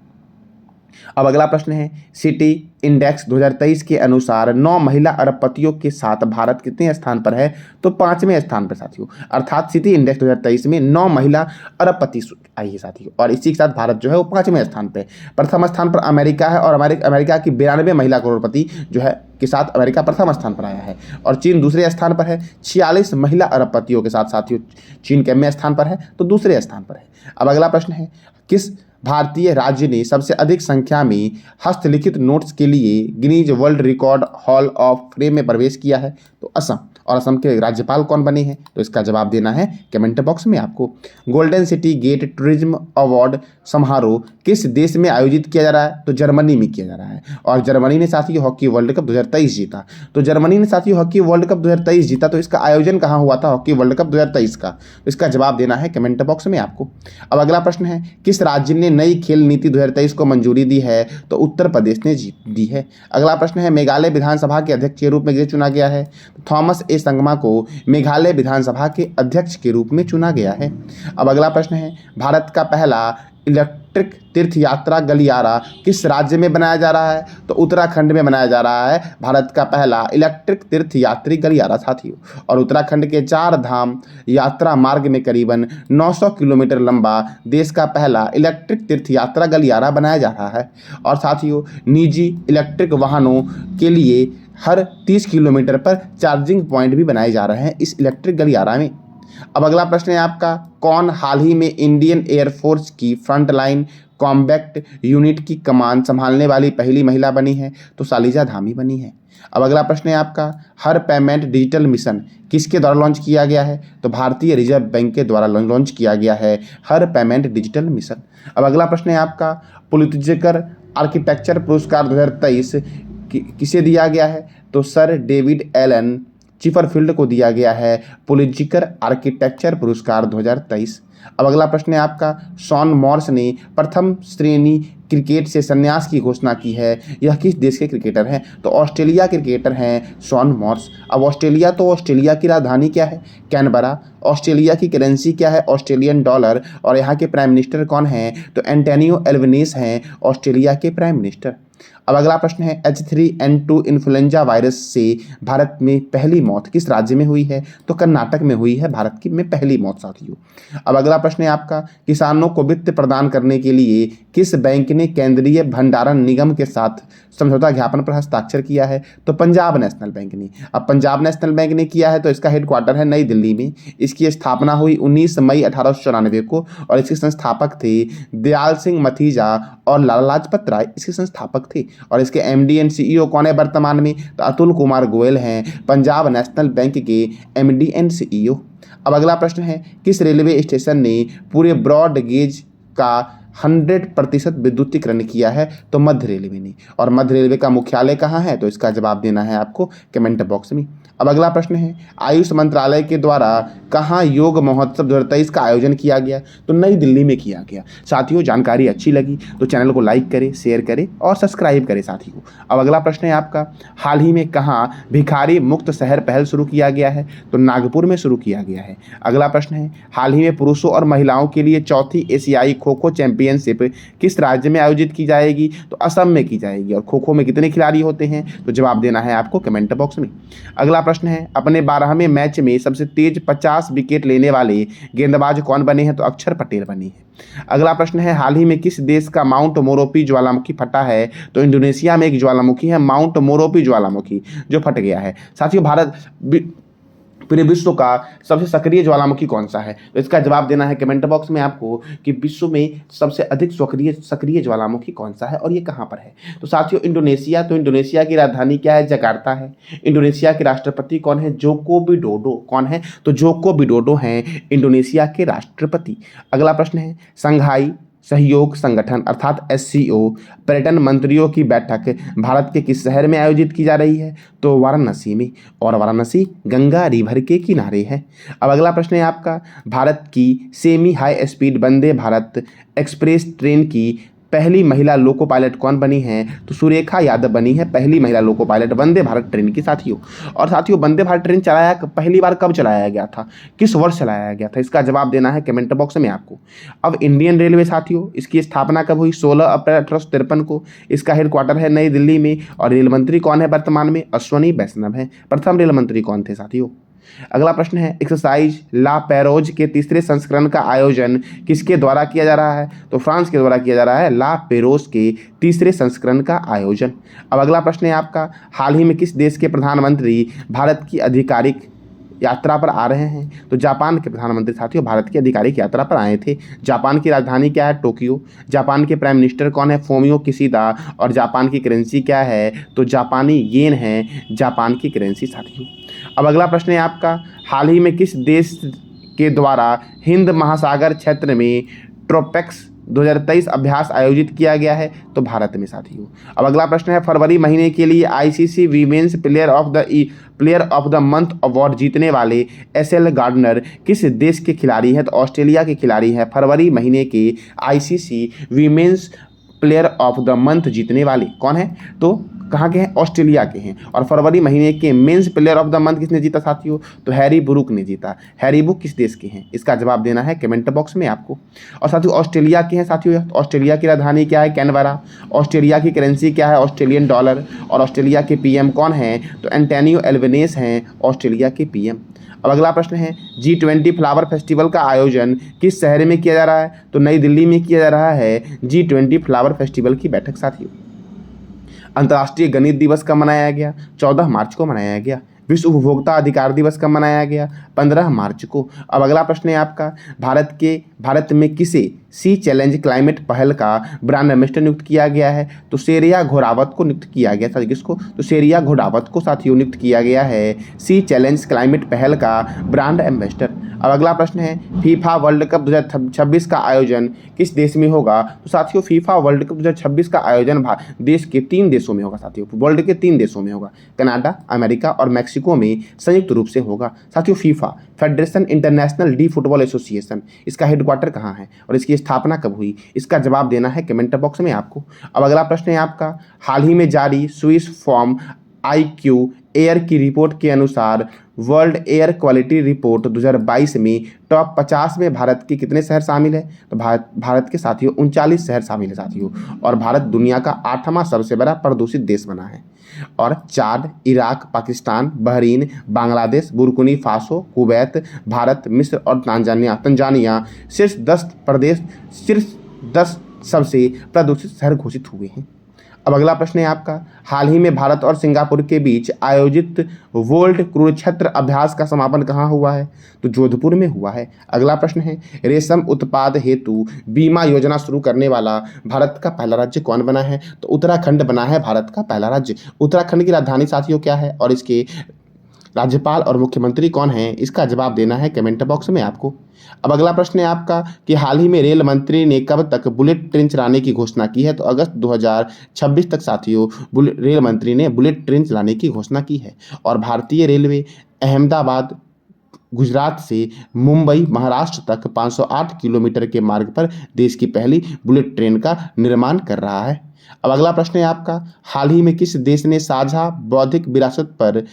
अब अगला प्रश्न है सिटी इंडेक्स 2023 के अनुसार 9 महिला अरबपतियों के साथ भारत कितने स्थान पर है? तो 5वें स्थान पर साथियों। अर्थात सिटी इंडेक्स 2023 में 9 महिला अरबपति आई है साथियों, और इसी के साथ भारत जो है वो 5वें स्थान पर। प्रथम स्थान पर अमेरिका है, और अमेरिका की 92 महिला करोड़पति जो है के साथ अमेरिका प्रथम स्थान पर आया है। और चीन दूसरे स्थान पर है 46 महिला अरबपतियों के साथ साथियों। चीन कितने स्थान पर है? तो दूसरे स्थान पर है। अब अगला प्रश्न है किस भारतीय राज्य ने सबसे अधिक संख्या में हस्तलिखित नोट्स के लिए Guinness world record hall of fame में प्रवेश किया है? तो असम। और असम के राज्यपाल कौन बने हैं? तो इसका जवाब देना है कमेंट बॉक्स में आपको। Golden City Gate Tourism Award समारोह किस देश में आयोजित किया जा रहा है? तो जर्मनी में किया जा रहा है। और जर्मनी ने साथियों हॉकी वर्ल्ड कप 2023 जीता। तो जर्मनी ने साथियों हॉकी वर्ल्ड कप 2023 जीता, तो इसका आयोजन कहाँ हुआ था हॉकी वर्ल्ड कप 2023 का? तो इसका जवाब देना है कमेंट बॉक्स में आपको। अब अगला प्रश्न है किस राज्य ने नई खेल नीति 2023 को मंजूरी दी है? तो उत्तर प्रदेश ने दी है। अगला प्रश्न है मेघालय विधानसभा के अध्यक्ष के रूप में किसे चुना गया है? तो थॉमस ए संगमा को मेघालय विधानसभा के अध्यक्ष के रूप में चुना गया है। अब अगला प्रश्न है भारत का पहला इलेक्ट्रिक तीर्थ यात्रा गलियारा किस राज्य में बनाया जा रहा है? तो उत्तराखंड में बनाया जा रहा है भारत का पहला इलेक्ट्रिक तीर्थ यात्री गलियारा साथियों। और उत्तराखंड के 4 धाम यात्रा मार्ग में करीबन 900 किलोमीटर लंबा देश का पहला इलेक्ट्रिक तीर्थ यात्रा गलियारा बनाया जा रहा है। और साथियों निजी इलेक्ट्रिक वाहनों के लिए हर 30 किलोमीटर पर चार्जिंग पॉइंट भी बनाए जा रहे हैं इस इलेक्ट्रिक गलियारा में। अब अगला प्रश्न है आपका कौन हाल ही में इंडियन एयरफोर्स की फ्रंटलाइन कॉम्बैट यूनिट की कमान संभालने वाली पहली महिला बनी है? तो सालिजा धामी बनी है। अब अगला प्रश्न है आपका हर पेमेंट डिजिटल मिशन किसके द्वारा लॉन्च किया गया है? तो भारतीय रिजर्व बैंक के द्वारा लॉन्च किया गया है हर पेमेंट डिजिटल मिशन। अब अगला प्रश्न है आपका पुलित्जर आर्किटेक्चर पुरस्कार 2023 किसे दिया गया है? तो सर डेविड एलन चिपरफील्ड को दिया गया है पुलित्जर आर्किटेक्चर पुरस्कार 2023। अब अगला प्रश्न है आपका शॉन मॉर्स ने प्रथम श्रेणी क्रिकेट से संन्यास की घोषणा की है, यह किस देश के क्रिकेटर हैं? तो ऑस्ट्रेलिया क्रिकेटर हैं शॉन मॉर्स। अब ऑस्ट्रेलिया, तो ऑस्ट्रेलिया की राजधानी क्या है? कैनबरा। ऑस्ट्रेलिया की करेंसी क्या है? Australian dollar. और यहाँ के प्राइम मिनिस्टर कौन हैं? तो एंटोनियो एल्बनीज़ हैं ऑस्ट्रेलिया के प्राइम मिनिस्टर। अब अगला प्रश्न है H3N2 इन्फ्लुएंजा वायरस से भारत में पहली मौत किस राज्य में हुई है? तो कर्नाटक में हुई है भारत की में पहली मौत साथियों। अब अगला प्रश्न है आपका किसानों को वित्त प्रदान करने के लिए किस बैंक ने केंद्रीय भंडारण निगम के साथ समझौता ज्ञापन पर हस्ताक्षर किया है? तो पंजाब नेशनल बैंक ने। अब पंजाब नेशनल बैंक ने किया है तो इसका हेडक्वार्टर है नई दिल्ली में। इसकी स्थापना हुई 19 मई 1894 को, और इसके संस्थापक थे दयाल सिंह मथीजा और लाला लाजपत राय इसके संस्थापक थे। और इसके MD एंड CEO कौन है वर्तमान में? तो अतुल कुमार गोयल हैं पंजाब नेशनल बैंक के MD एंड CEO। अब अगला प्रश्न है किस रेलवे स्टेशन ने पूरे ब्रॉड गेज का 100% विद्युतीकरण किया है? तो मध्य रेलवे ने। और मध्य रेलवे का मुख्यालय कहाँ है? तो इसका जवाब देना है आपको कमेंट बॉक्स में। अब अगला प्रश्न है आयुष मंत्रालय के द्वारा कहाँ योग महोत्सव 2023 का आयोजन किया गया? तो नई दिल्ली में किया गया। साथियों जानकारी अच्छी लगी तो चैनल को लाइक करें, शेयर करें और सब्सक्राइब करें साथियों। अब अगला प्रश्न है आपका हाल ही में कहाँ भिखारी मुक्त शहर पहल शुरू किया गया है? तो नागपुर में शुरू किया गया है। अगला प्रश्न है हाल ही में पुरुषों और महिलाओं के लिए चौथी एशियाई खो खो चैंपियनशिप किस राज्य में आयोजित की जाएगी? तो असम में की जाएगी। और खो खो में कितने खिलाड़ी होते हैं? तो जवाब देना है आपको कमेंट बॉक्स में। अगला प्रश्न है, अपने 12वें मैच में सबसे तेज 50 विकेट लेने वाले गेंदबाज कौन बने हैं? तो अक्षर पटेल बने हैं। अगला प्रश्न है, हाल ही में किस देश का माउंट मोरोपी ज्वालामुखी फटा है? तो इंडोनेशिया में एक ज्वालामुखी है माउंट मोरोपी ज्वालामुखी जो फट गया है। साथियों, पूरे विश्व का सबसे सक्रिय ज्वालामुखी कौन सा है? तो इसका जवाब देना है कमेंट बॉक्स में आपको कि विश्व में सबसे अधिक सक्रिय ज्वालामुखी कौन सा है और ये कहाँ पर है। तो साथियों, इंडोनेशिया। तो इंडोनेशिया की राजधानी क्या है? जकार्ता है। इंडोनेशिया के राष्ट्रपति कौन है? Joko Widodo. कौन है? तो जोको विडोडो हैं इंडोनेशिया के राष्ट्रपति। अगला प्रश्न है, संघाई सहयोग संगठन अर्थात SCO पर्यटन मंत्रियों की बैठक भारत के किस शहर में आयोजित की जा रही है? तो वाराणसी में, और वाराणसी गंगा रिवर के किनारे है। अब अगला प्रश्न है आपका, भारत की semi high speed Vande Bharat express train की पहली महिला लोको पायलट कौन बनी है? तो सुरेखा यादव बनी है पहली महिला loco pilot Vande Bharat train की। साथियों, और साथियों, वंदे भारत ट्रेन पहली बार कब चलाया गया था? किस वर्ष चलाया गया था? इसका जवाब देना है कमेंट बॉक्स में आपको। अब इंडियन रेलवे साथियों, इसकी स्थापना कब हुई? 16 अप्रैल 1853 को। इसका हेडक्वार्टर है नई दिल्ली में। और रेल मंत्री कौन है वर्तमान में? अश्वनी वैष्णव है। प्रथम रेल मंत्री कौन थे साथियों? अगला प्रश्न है, एक्सरसाइज ला पेरोज के तीसरे संस्करण का आयोजन किसके द्वारा किया जा रहा है? तो फ्रांस के द्वारा किया जा रहा है ला पेरोज के तीसरे संस्करण का आयोजन। अब अगला प्रश्न है आपका, हाल ही में किस देश के प्रधानमंत्री भारत की आधिकारिक यात्रा पर आ रहे हैं? तो जापान के प्रधानमंत्री साथियों भारत की आधिकारिक यात्रा पर आए थे। जापान की राजधानी क्या है? टोक्यो। जापान के प्राइम मिनिस्टर कौन है? Fumio Kishida. और जापान की करेंसी क्या है? तो जापानी येन है जापान की करेंसी साथियों। अब अगला प्रश्न है आपका, हाल ही में किस देश के द्वारा हिंद महासागर क्षेत्र में ट्रोपेक्स 2023 अभ्यास आयोजित किया गया है? तो भारत में साथियों। अब अगला प्रश्न है, फरवरी महीने के लिए ICC women's player of the month award जीतने वाले SL गार्डनर किस देश के खिलाड़ी हैं? तो ऑस्ट्रेलिया के खिलाड़ी हैं फरवरी महीने के ICC women's player of the month जीतने वाले। कौन है? तो कहाँ के हैं? ऑस्ट्रेलिया के हैं। और फरवरी महीने के men's player of the month किसने जीता साथियों? तो हैरी ब्रूक ने जीता। हैरी ब्रूक किस देश के हैं? इसका जवाब देना है कमेंट बॉक्स में आपको। और साथियों, ऑस्ट्रेलिया के हैं साथियों। ऑस्ट्रेलिया की राजधानी क्या है? कैनबरा। ऑस्ट्रेलिया की करेंसी क्या है? Australian dollar. और ऑस्ट्रेलिया के PM कौन हैं? तो एंटोनियो एल्बनीज़ हैं ऑस्ट्रेलिया के PM। अब अगला प्रश्न है, G20 फ्लावर फेस्टिवल का आयोजन किस शहर में किया जा रहा है? तो नई दिल्ली में किया जा रहा है G20 फ्लावर फेस्टिवल की बैठक साथियों। अंतर्राष्ट्रीय गणित दिवस कब मनाया गया? 14 मार्च को मनाया गया। विश्व उपभोक्ता अधिकार दिवस कब मनाया गया? 15 मार्च को। अब अगला प्रश्न है आपका, भारत में किसे सी चैलेंज क्लाइमेट पहल का ब्रांड एम्बेसडर नियुक्त किया गया है? तो शेरिया घोरावत को नियुक्त किया गया था। किसको? तो शेरिया घोरावत को साथियों नियुक्त किया गया है सी चैलेंज क्लाइमेट पहल का ब्रांड एम्बेसडर। अब अगला प्रश्न है, फीफा वर्ल्ड कप 2026 का आयोजन किस देश में होगा? तो साथियों, फीफा वर्ल्ड कप 2026 का आयोजन देश के 3 देशों में होगा साथियों। वर्ल्ड के 3 देशों में होगा, कनाडा, अमेरिका और मैक्सिको में संयुक्त रूप से होगा साथियों। FIFA federation international D football association, इसका हेडक्वार्टर कहाँ है और इसकी स्थापना कब हुई? इसका जवाब देना है कमेंट बॉक्स में आपको। अब अगला प्रश्न है आपका, हाल ही में जारी स्विस फॉर्म IQ एयर की रिपोर्ट के अनुसार वर्ल्ड एयर क्वालिटी रिपोर्ट 2022 में टॉप 50 में भारत के कितने शहर शामिल है? तो भारत के साथियों 39 शहर शामिल है साथियों। और भारत दुनिया का 8वां सबसे बड़ा प्रदूषित देश बना है। और Chad, Iraq, Pakistan, Bahrain, Bangladesh, Burkina Faso, Kuwait, Bharat, मिस्र और तंजानिया शीर्ष 10 सबसे प्रदूषित शहर घोषित हुए हैं। अब अगला प्रश्न है आपका, हाल ही में भारत और सिंगापुर के बीच आयोजित वर्ल्ड कुरुक्षेत्र अभ्यास का समापन कहाँ हुआ है? तो जोधपुर में हुआ है। अगला प्रश्न है, रेशम उत्पाद हेतु बीमा योजना शुरू करने वाला भारत का पहला राज्य कौन बना है? तो उत्तराखंड बना है भारत का पहला राज्य। उत्तराखंड की राजधानी साथियों क्या है और इसके राज्यपाल और मुख्यमंत्री कौन हैं? इसका जवाब देना है कमेंट बॉक्स में आपको। अब अगला प्रश्न है आपका कि हाल ही में रेल मंत्री ने कब तक बुलेट ट्रेन चलाने की घोषणा की है? तो अगस्त 2026 तक साथियों रेल मंत्री ने बुलेट ट्रेन चलाने की घोषणा की है। और भारतीय रेलवे अहमदाबाद गुजरात से मुंबई महाराष्ट्र तक 508 किलोमीटर के मार्ग पर देश की पहली बुलेट ट्रेन का निर्माण कर रहा है। अब अगला प्रश्न है आपका, हाल ही में किस देश ने साझा बौद्धिक विरासत पर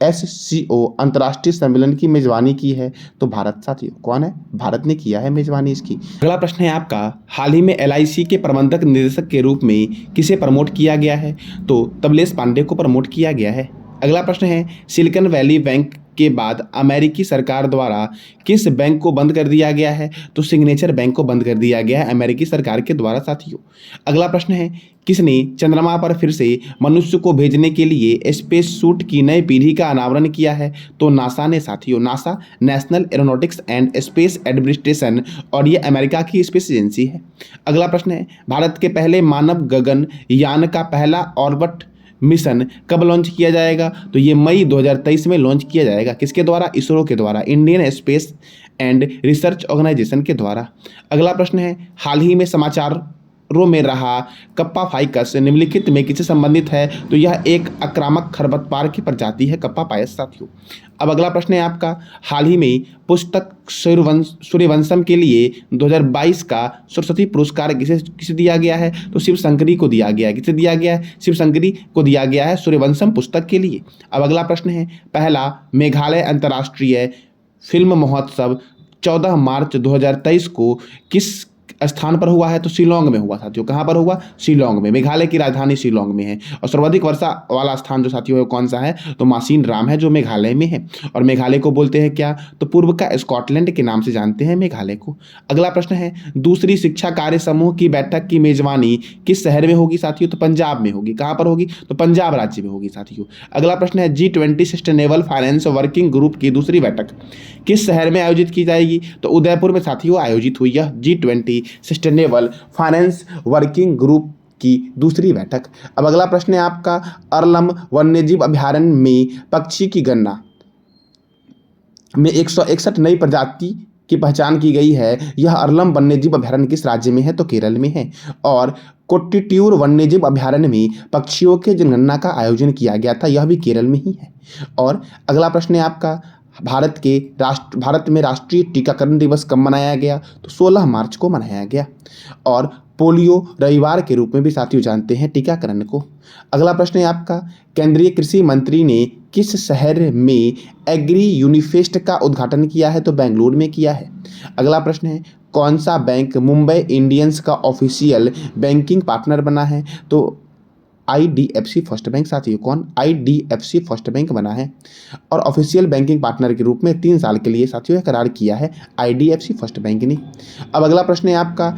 SCO अंतर्राष्ट्रीय सम्मेलन की मेजबानी की है? तो भारत साथियों। कौन है? भारत ने किया है मेजबानी इसकी। अगला प्रश्न है आपका, हाल ही में LIC के प्रबंधक निदेशक के रूप में किसे प्रमोट किया गया है? तो तबलेश पांडे को प्रमोट किया गया है। अगला प्रश्न है सिलिकॉन वैली बैंक के बाद अमेरिकी सरकार द्वारा किस बैंक को बंद कर दिया गया है? तो सिग्नेचर बैंक को बंद कर दिया गया है अमेरिकी सरकार के द्वारा साथियों। अगला प्रश्न है किसने चंद्रमा पर फिर से मनुष्य को भेजने के लिए स्पेस सूट की नई पीढ़ी का अनावरण किया है? तो नासा ने साथियों। NASA national aeronautics and space administration और ये अमेरिका की स्पेस एजेंसी है। अगला प्रश्न है भारत के पहले मानव गगन यान का पहला ऑर्बिट मिशन कब लॉन्च किया जाएगा? तो ये मई 2023 में लॉन्च किया जाएगा। किसके द्वारा? इसरो के द्वारा, Indian Space and Research Organisation के द्वारा। अगला प्रश्न है हाल ही में समाचारों में रहा कप्पा फाइकस निम्नलिखित में किससे संबंधित है? तो यह एक आक्रामक खरपतवार की प्रजाति है कप्पा पायस साथियों। अब अगला प्रश्न है आपका हाल ही में पुस्तक सूर्यवंशम के लिए 2022 का सरस्वती पुरस्कार किसे दिया गया है? तो शिव शंकरी को दिया गया है। किसे दिया गया है? शिव शंकरी को दिया गया है सूर्यवंशम पुस्तक के लिए। अब अगला प्रश्न है पहला मेघालय अंतर्राष्ट्रीय फिल्म महोत्सव 14 मार्च 2023 को किस स्थान पर हुआ है? तो शिलोंग में हुआ साथियों। कहाँ पर हुआ? शिलोंग में। मेघालय की राजधानी शिलोंग में है। और सर्वाधिक वर्षा वाला स्थान जो साथियों है कौन सा है? तो मासीन राम है जो मेघालय में है। और मेघालय को बोलते हैं क्या? तो पूर्व का स्कॉटलैंड के नाम से जानते हैं मेघालय को। अगला प्रश्न है दूसरी शिक्षा कार्य समूह की बैठक की मेजबानी किस शहर में होगी साथियों? तो पंजाब में होगी। कहाँ पर होगी? तो पंजाब राज्य में होगी साथियों। अगला प्रश्न है G20 sustainable finance working group की दूसरी बैठक किस शहर में आयोजित की जाएगी? तो उदयपुर में साथियों आयोजित हुई यह G20 sustainable finance working group की दूसरी बैठक। अब अगला प्रश्न है आपका अरलम वन्यजीव अभयारण्य में पक्षी की गणना में 161 नई प्रजाति की पहचान की गई है। यह अरलम वन्यजीव अभयारण्य किस राज्य में है? तो केरल में है। और कोट्टिट्यूर वन्यजीव अभयारण्य में पक्षियों के जनगणना का आयोजन किया गया था, यह भी केरल में ही है। और अगला प्रश्न है आपका भारत में राष्ट्रीय टीकाकरण दिवस कब मनाया गया? तो 16 मार्च को मनाया गया। और पोलियो रविवार के रूप में भी साथियों जानते हैं टीकाकरण को। अगला प्रश्न है आपका केंद्रीय कृषि मंत्री ने किस शहर में एग्री यूनिफेस्ट का उद्घाटन किया है? तो बेंगलुरु में किया है। अगला प्रश्न है कौन सा बैंक मुंबई इंडियंस का ऑफिशियल बैंकिंग पार्टनर बना है? तो IDFC फर्स्ट बैंक साथियों। कौन? IDFC फर्स्ट बैंक बना है और ऑफिशियल बैंकिंग पार्टनर के रूप में 3 साल के लिए साथियों करार किया है IDFC फर्स्ट बैंक ने। अब अगला प्रश्न है आपका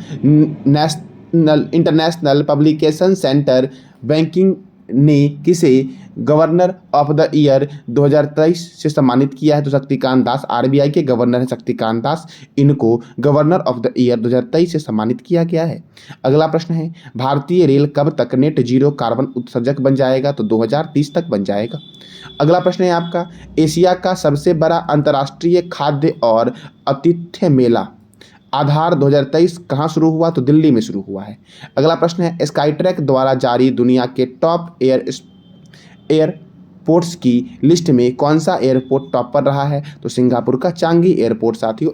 इंटरनेशनल पब्लिकेशन सेंटर बैंकिंग ने किसे गवर्नर ऑफ द ईयर 2023 से सम्मानित किया है? तो शक्तिकांत दास, RBI के गवर्नर है शक्तिकांत दास, इनको गवर्नर ऑफ द ईयर 2023 से सम्मानित किया गया है। अगला प्रश्न है भारतीय रेल कब तक नेट जीरो कार्बन उत्सर्जक बन जाएगा? तो 2030 तक बन जाएगा। अगला प्रश्न है आपका एशिया का सबसे बड़ा अंतर्राष्ट्रीय खाद्य और आतिथ्य मेला आधार 2023 कहाँ शुरू हुआ? तो दिल्ली में शुरू हुआ है। अगला प्रश्न है स्काईट्रैक द्वारा जारी दुनिया के टॉप एयरपोर्ट्स की लिस्ट में कौन सा एयरपोर्ट टॉप पर रहा है? तो सिंगापुर का चांगी एयरपोर्ट साथियों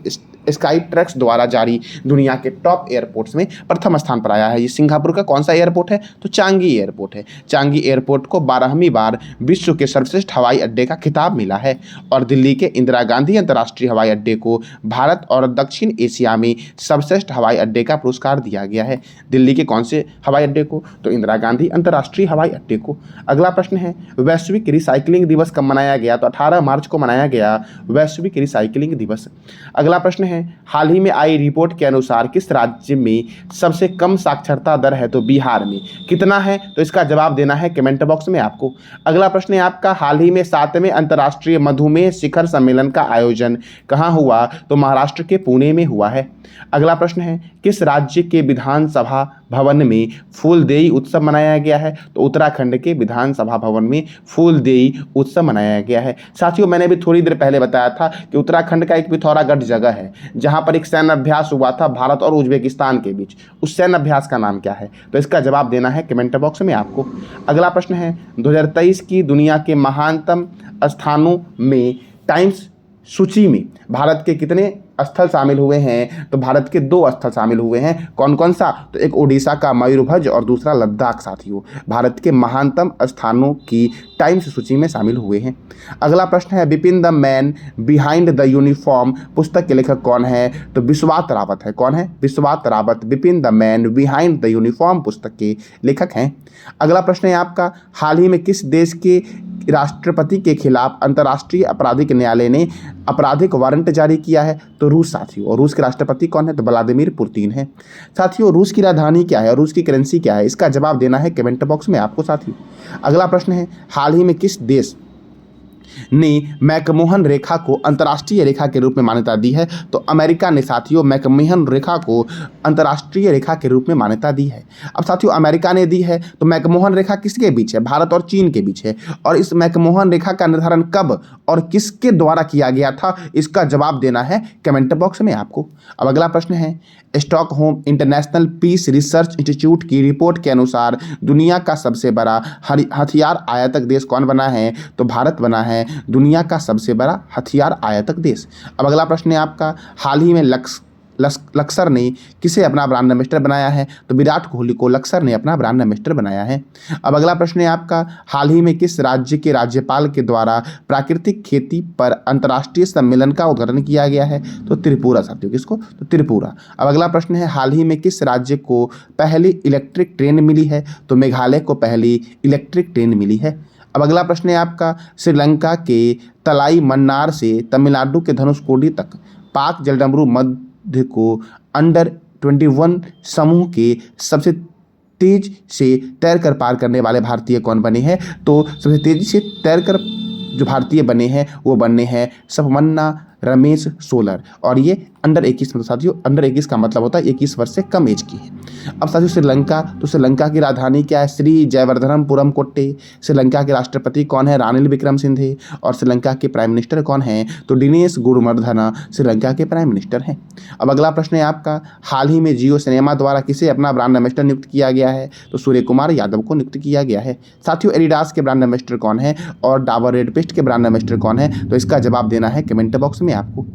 स्काईट्रैक्स द्वारा जारी दुनिया के टॉप एयरपोर्ट्स में प्रथम स्थान पर आया है। ये सिंगापुर का कौन सा एयरपोर्ट है? तो चांगी एयरपोर्ट है। चांगी एयरपोर्ट को 12वीं बार विश्व के सर्वश्रेष्ठ हवाई अड्डे का खिताब मिला है। और दिल्ली के इंदिरा गांधी अंतर्राष्ट्रीय हवाई अड्डे को भारत और दक्षिण एशिया में सर्वश्रेष्ठ हवाई अड्डे का पुरस्कार दिया गया है। दिल्ली के कौन से हवाई अड्डे को? तो इंदिरा गांधी अंतर्राष्ट्रीय हवाई अड्डे को। अगला प्रश्न है वैश्विक रिसाइकलिंग दिवस कब मनाया गया? तो 18 मार्च को मनाया गया वैश्विक रिसाइकलिंग दिवस। अगला प्रश्न है हाल ही में आई रिपोर्ट के अनुसार किस राज्य में सबसे कम साक्षरता दर है? तो बिहार में। कितना है? तो इसका जवाब देना है कमेंट बॉक्स में आपको। अगला प्रश्न है आपका हाल ही में 7वें अंतर्राष्ट्रीय मधुमेह शिखर सम्मेलन का आयोजन कहाँ हुआ? तो महाराष्ट्र के पुणे में हुआ है। अगला प्रश्न है किस राज्य के विधानसभा भवन में फूलदेई उत्सव मनाया गया है? तो उत्तराखंड के विधानसभा भवन में फूलदेई उत्सव मनाया गया है। साथियों मैंने भी थोड़ी देर पहले बताया था कि उत्तराखंड का एक पिथौरागढ़ जगह है जहां पर एक सैन्य अभ्यास हुआ था भारत और उज्बेकिस्तान के बीच। उस सैन्य अभ्यास का नाम क्या है? तो इसका जवाब देना है कमेंट बॉक्स में आपको। अगला प्रश्न है 2023 की दुनिया के महानतम स्थानों में टाइम्स सूची में भारत के कितने स्थल शामिल हुए हैं, तो भारत के 2 स्थल शामिल हुए हैं। कौन कौन सा? तो एक उड़ीसा का मयूरभंज और दूसरा लद्दाख साथियों भारत के महानतम स्थानों की टाइम्स सूची में शामिल हुए हैं। अगला प्रश्न है Vipin the man behind the uniform पुस्तक के लेखक कौन है? तो विश्वात रावत है। कौन है? विश्वात Rawat Vipin the man behind the uniform पुस्तक के लेखक हैं। अगला प्रश्न है आपका, हाल ही में किस देश के राष्ट्रपति के खिलाफ अंतर्राष्ट्रीय आपराधिक न्यायालय ने आपराधिक वारंट जारी किया है? तो रूस साथियों। और रूस के राष्ट्रपति कौन है? तो व्लादिमीर पुतिन है। साथियों रूस की राजधानी क्या है और रूस की करेंसी क्या है? इसका जवाब देना है कमेंट बॉक्स में आपको साथियों। अगला प्रश्न है, हाल ही में किस देश ने मैकमोहन रेखा को अंतर्राष्ट्रीय रेखा के रूप में मान्यता दी है? तो अमेरिका ने साथियों मैकमोहन रेखा को अंतर्राष्ट्रीय रेखा के रूप में मान्यता दी है। अब साथियों अमेरिका ने दी है, तो मैकमोहन रेखा किसके बीच है? भारत और चीन के बीच है। और इस मैकमोहन रेखा का निर्धारण कब और किसके द्वारा किया गया था? इसका जवाब देना है कमेंट बॉक्स में आपको। अब अगला प्रश्न है, Stockholm International Peace Research Institute की रिपोर्ट के अनुसार दुनिया का सबसे बड़ा हथियार आयातक देश कौन बना है? तो भारत बना है दुनिया का सबसे बड़ा हथियार आयातक देश। अब अगला प्रश्न है आपका, हाल ही में लक्सर ने किसे अपना ब्रांड एम्बेसडर बनाया है? तो विराट कोहली को लक्सर ने अपना ब्रांड एम्बेसडर बनाया है। अब अगला प्रश्न है आपका, हाल ही में किस राज्य के राज्यपाल के द्वारा प्राकृतिक खेती पर अंतर्राष्ट्रीय सम्मेलन का उद्घाटन किया गया है? तो त्रिपुरा साथियों। किसको? तो त्रिपुरा। अब अगला प्रश्न है, हाल ही में किस राज्य को पहली इलेक्ट्रिक ट्रेन मिली है? तो मेघालय को पहली इलेक्ट्रिक ट्रेन मिली है। अब अगला प्रश्न है आपका, श्रीलंका के तलाई मन्नार से तमिलनाडु के धनुषकोडी तक पाक जलडमरू मध्य को अंडर 21 समूह के सबसे तेज से तैरकर पार करने वाले भारतीय कौन बने हैं? तो सबसे तेजी से तैरकर जो भारतीय बने हैं वो बने हैं सपमन्ना रमेश सोलर। और ये अंडर 21 मतलब साथियों अंडर 21 का मतलब होता है 21 वर्ष से कम एज की है। अब साथियों श्रीलंका, तो श्रीलंका की राजधानी क्या है? श्री जयवर्धनपुरम कोट्टे। श्रीलंका के राष्ट्रपति कौन है? रानिल विक्रमसिंघे। और श्रीलंका के प्राइम मिनिस्टर कौन है? तो दिनेश गुणवर्धना श्रीलंका के प्राइम मिनिस्टर हैं। अब अगला प्रश्न है आपका, हाल ही में जियो सिनेमा द्वारा किसे अपना ब्रांड एम्बेसडर नियुक्त किया गया है? तो सूर्य कुमार यादव को नियुक्त किया गया है। साथियों एडिडास के ब्रांड एम्बेसडर कौन है और डाबर रेड पेस्ट के ब्रांड एम्बेसडर कौन है? तो इसका जवाब देना है कमेंट बॉक्स में आपको।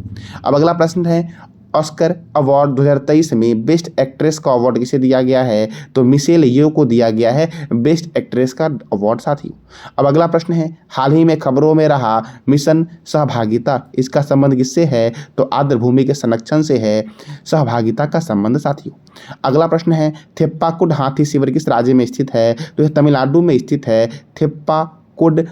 अब अगला प्रश्न है, ऑस्कर अवार्ड 2023 में बेस्ट एक्ट्रेस का अवार्ड किसे दिया गया है? तो मिशेल येओ को दिया गया है बेस्ट एक्ट्रेस का अवार्ड साथियों। अब अगला प्रश्न है, हाल ही में खबरों में रहा मिशन सहभागिता, इसका संबंध किससे है? तो आर्द्रभूमि के संरक्षण से है सहभागिता का संबंध साथियों। अगला प्रश्न है, थेप्पाकुड हाथी शिविर किस राज्य में स्थित है? तो यह तमिलनाडु में स्थित है थेप्पाकुड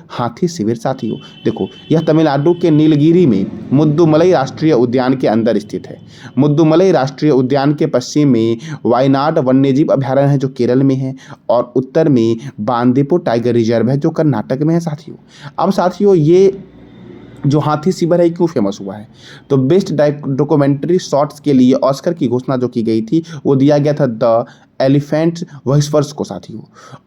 हाथी शिविर साथियों। देखो यह तमिलनाडु के नीलगिरी में मुद्दुमलई राष्ट्रीय उद्यान के अंदर स्थित है। मुद्दुमलई राष्ट्रीय उद्यान के पश्चिम में वायनाड वन्यजीव अभयारण्य है जो केरल में है, और उत्तर में बांदीपुर टाइगर रिजर्व है जो कर्नाटक में है साथियों। अब साथियों ये जो हाथी शिविर है क्यों फेमस हुआ है? तो बेस्ट डॉक्यूमेंट्री शॉर्ट्स के लिए ऑस्कर की घोषणा जो की गई थी वो दिया गया था द एलिफेंट व्हिस्पर्स को साथियों,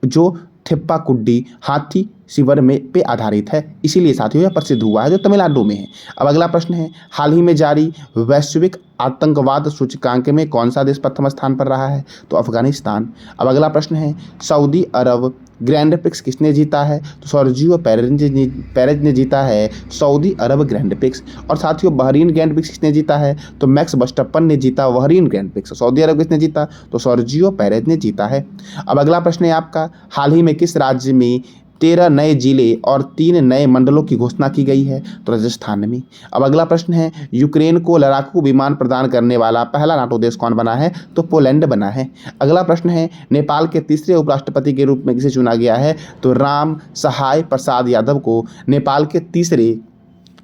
जो थेप्पाकुडी हाथी शिविर में पे आधारित है, इसीलिए साथियों यह प्रसिद्ध हुआ है जो तमिलनाडु में है। अब अगला प्रश्न है, हाल ही में जारी वैश्विक आतंकवाद सूचकांक में कौन सा देश प्रथम स्थान पर रहा है? तो अफगानिस्तान। अब अगला प्रश्न है, सऊदी अरब ग्रैंड प्रिक्स किसने जीता है? तो सर्जियो पेरेज ने जीता है सऊदी अरब ग्रैंड प्रिक्स। और साथियों बहरीन ग्रैंड प्रिक्स किसने जीता है? तो मैक्स वर्स्टैपेन ने जीता बहरीन ग्रैंड प्रिक्स। सऊदी अरब किसने जीता? तो सर्जियो पेरेज ने जीता है। अब अगला प्रश्न है आपका, हाल ही में किस राज्य में 13 नए जिले और 3 नए मंडलों की घोषणा की गई है? तो राजस्थान में। अब अगला प्रश्न है, यूक्रेन को लड़ाकू विमान प्रदान करने वाला पहला नाटो देश कौन बना है? तो पोलैंड बना है। अगला प्रश्न है, नेपाल के तीसरे उपराष्ट्रपति के रूप में किसे चुना गया है? तो राम सहाय प्रसाद यादव को नेपाल के तीसरे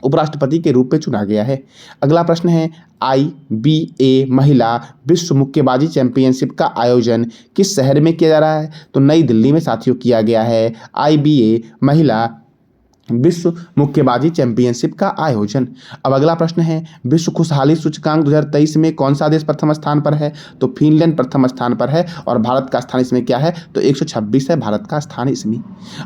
उपराष्ट्रपति के रूप में चुना गया है। अगला प्रश्न है, IBA महिला विश्व मुक्केबाजी चैंपियनशिप का आयोजन किस शहर में किया जा रहा है? तो नई दिल्ली में साथियों किया गया है IBA महिला विश्व मुक्केबाजी चैंपियनशिप का आयोजन। अब अगला प्रश्न है, विश्व खुशहाली सूचकांक 2023 में कौन सा देश प्रथम स्थान पर है? तो फिनलैंड प्रथम स्थान पर है, और भारत का स्थान इसमें क्या है? तो 126 है भारत का स्थान इसमें।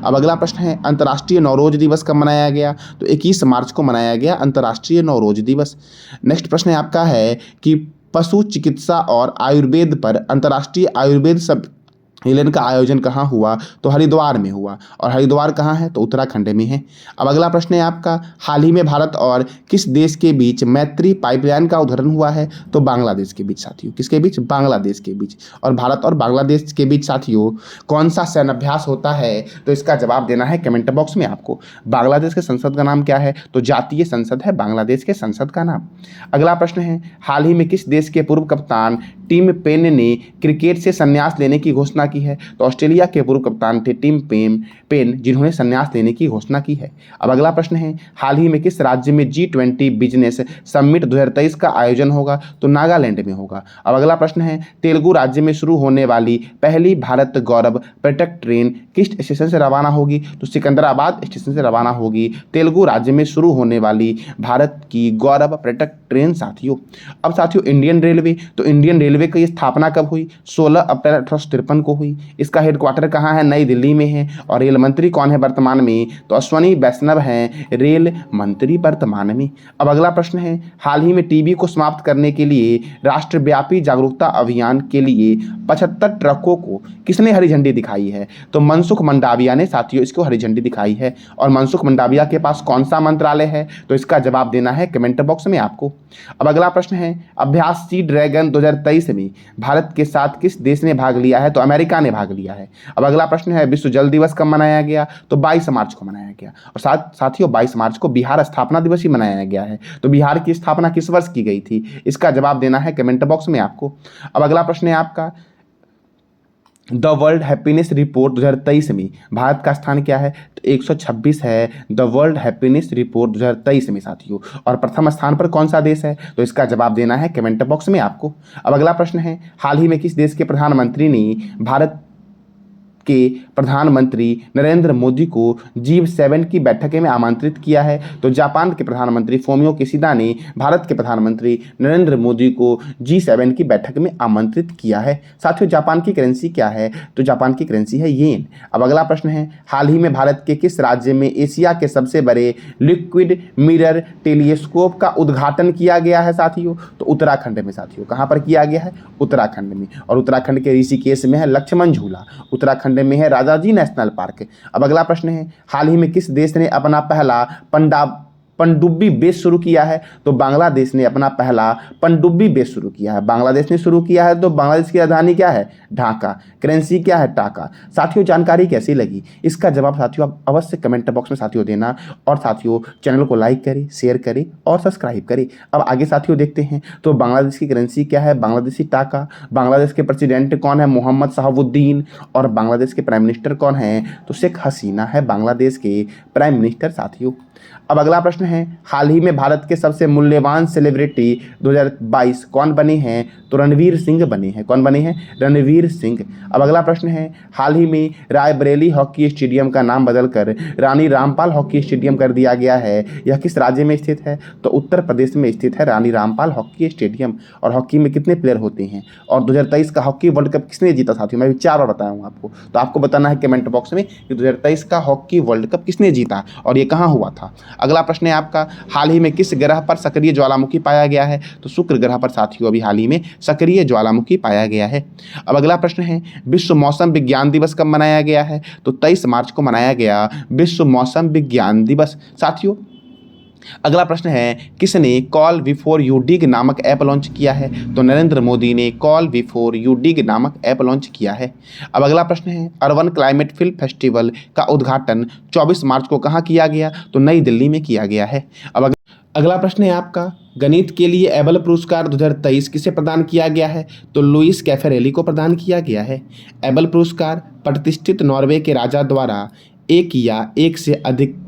अब अगला प्रश्न है, अंतर्राष्ट्रीय नौरोज दिवस कब मनाया गया? तो 21 मार्च को मनाया गया अंतर्राष्ट्रीय नौरोज दिवस। नेक्स्ट प्रश्न आपका है कि पशु चिकित्सा और आयुर्वेद पर अंतर्राष्ट्रीय आयुर्वेद सम्मेलन का आयोजन कहाँ हुआ? तो हरिद्वार में हुआ। और हरिद्वार कहाँ है? तो उत्तराखंड में है। अब अगला प्रश्न है आपका, हाल ही में भारत और किस देश के बीच मैत्री पाइपलाइन का उद्घाटन हुआ है? तो बांग्लादेश के बीच साथियों। किसके बीच? बांग्लादेश के बीच। और भारत और बांग्लादेश के बीच साथियों कौन सा सैन्य अभ्यास होता है? तो इसका जवाब देना है कमेंट बॉक्स में आपको। बांग्लादेश के संसद का नाम क्या है? तो जातीय संसद है बांग्लादेश के संसद का नाम। अगला प्रश्न है, हाल ही में किस देश के पूर्व कप्तान टिम पेन ने क्रिकेट से संन्यास लेने की घोषणा की है? तो ऑस्ट्रेलिया के पूर्व कप्तान थे टिम पेन, जिन्होंने संन्यास लेने की घोषणा की है। अब अगला प्रश्न है, हाल ही में किस राज्य में G20 बिजनेस समिट 2023 का आयोजन होगा? तो नागालैंड में होगा। अब अगला प्रश्न है, तेलुगु राज्य में शुरू होने वाली पहली भारत गौरव पर्यटक ट्रेन किस स्टेशन से रवाना होगी? तो सिकंदराबाद स्टेशन से रवाना होगी तेलुगु राज्य में शुरू होने वाली भारत की गौरव पर्यटक ट्रेन साथियों। अब साथियों इंडियन रेलवे, तो इंडियन रेलवे की स्थापना कब हुई? 16 अप्रैल 1853 को हुई। इसका हेडक्वार्टर कहाँ है? नई दिल्ली में है। और रेल मंत्री कौन है वर्तमान में? तो अश्वनी वैष्णव हैं रेल मंत्री वर्तमान में। अब अगला प्रश्न है, हाल ही में टीबी को समाप्त करने के लिए राष्ट्रव्यापी जागरूकता अभियान के लिए 75 ट्रकों को किसने हरी झंडी दिखाई है? तो मनसुख मंडाविया ने साथियों इसको हरी झंडी दिखाई है। और मनसुख मंडाविया के पास कौन सा मंत्रालय है? तो इसका जवाब देना है कमेंट बॉक्स में आपको। अब अगला प्रश्न है, अभ्यास सी ड्रैगन 2023 में भारत के साथ किस देश ने भाग लिया है? तो अमेरिका ने भाग लिया है। अब अगला प्रश्न है, विश्व जल दिवस कब मनाया गया? तो 22 मार्च को मनाया गया। और साथियों 22 मार्च को बिहार स्थापना दिवस ही मनाया गया है। तो बिहार की स्थापना किस वर्ष की गई थी? इसका जवाब देना है कमेंट बॉक्स में आपको। अब अगला प्रश्न है आपका, द वर्ल्ड हैप्पीनेस रिपोर्ट 2023 में भारत का स्थान क्या है? तो 126 है द वर्ल्ड हैप्पीनेस रिपोर्ट 2023 में साथियों। और प्रथम स्थान पर कौन सा देश है? तो इसका जवाब देना है कमेंट बॉक्स में आपको। अब अगला प्रश्न है, हाल ही में किस देश के प्रधानमंत्री ने भारत के प्रधानमंत्री नरेंद्र मोदी को G7 की बैठक में आमंत्रित किया है? तो जापान के प्रधानमंत्री फोमियो किशिदा ने भारत के प्रधानमंत्री नरेंद्र मोदी को G7 की बैठक में आमंत्रित किया है। साथियों जापान की करेंसी क्या है? तो जापान की करेंसी है येन। अब अगला प्रश्न है, हाल ही में भारत के किस राज्य में एशिया के सबसे बड़े लिक्विड मिरर टेलीस्कोप का उद्घाटन किया गया है साथियों? तो उत्तराखंड में साथियों। कहाँ पर किया गया है? उत्तराखंड में। और उत्तराखंड के ऋषिकेश में है लक्ष्मण झूला। उत्तराखंड में है राजाजी नेशनल पार्क। अब अगला प्रश्न है, हाल ही में किस देश ने अपना पहला पनडुब्बी बेस शुरू किया है? तो बांग्लादेश ने अपना पहला पनडुब्बी बेस शुरू किया है। बांग्लादेश ने शुरू किया है। तो बांग्लादेश की राजधानी क्या है? ढाका। करेंसी क्या है? टाका। साथियों जानकारी कैसी लगी? इसका जवाब साथियों आप अवश्य कमेंट बॉक्स में साथियों देना। और साथियों चैनल को लाइक करें, शेयर करें और सब्सक्राइब करें। अब आगे साथियों देखते हैं, तो बांग्लादेश की करेंसी क्या है? बांग्लादेशी टाका। बांग्लादेश के प्रेसिडेंट कौन है? मोहम्मद शहाबुद्दीन। और बांग्लादेश के प्राइम मिनिस्टर कौन है? तो शेख हसीना है बांग्लादेश के प्राइम मिनिस्टर साथियों। अब अगला प्रश्न है, हाल ही में भारत के सबसे मूल्यवान सेलिब्रिटी 2022 कौन बने हैं? तो रणवीर सिंह बने हैं। कौन बने हैं? रणवीर सिंह। अब अगला प्रश्न है, हाल ही में रायबरेली हॉकी स्टेडियम का नाम बदलकर रानी रामपाल हॉकी स्टेडियम कर दिया गया है। यह किस राज्य में स्थित है? तो उत्तर प्रदेश में स्थित है रानी रामपाल हॉकी स्टेडियम। और हॉकी में कितने प्लेयर होते हैं? और 2023 का हॉकी वर्ल्ड कप किसने जीता साथियों? मैं 4 बार बताया हूँ आपको, तो आपको बताना है कमेंट बॉक्स में कि 2023 का हॉकी वर्ल्ड कप किसने जीता और ये कहाँ हुआ था। अगला प्रश्न है आपका, हाल ही में किस ग्रह पर सक्रिय ज्वालामुखी पाया गया है? तो शुक्र ग्रह पर साथियों अभी हाल ही में सक्रिय ज्वालामुखी पाया गया है। अब अगला प्रश्न है, विश्व मौसम विज्ञान दिवस कब मनाया गया है? तो 23 मार्च को मनाया गया विश्व मौसम विज्ञान दिवस साथियों। अगला प्रश्न है, किसने कॉल बिफोर यू डिग नामक ऐप लॉन्च किया है? तो नरेंद्र मोदी ने कॉल बिफोर यू डिग नामक ऐप लॉन्च किया है। अब अगला प्रश्न है, अर्बन क्लाइमेट फिल्म फेस्टिवल का उद्घाटन 24 मार्च को कहाँ किया गया? तो नई दिल्ली में किया गया है। अब अगला प्रश्न है आपका, गणित के लिए एबल पुरस्कार 2023 किसे प्रदान किया गया है? तो लुइस कैफेरेली को प्रदान किया गया है। एबल पुरस्कार प्रतिष्ठित नॉर्वे के राजा द्वारा एक या एक से अधिक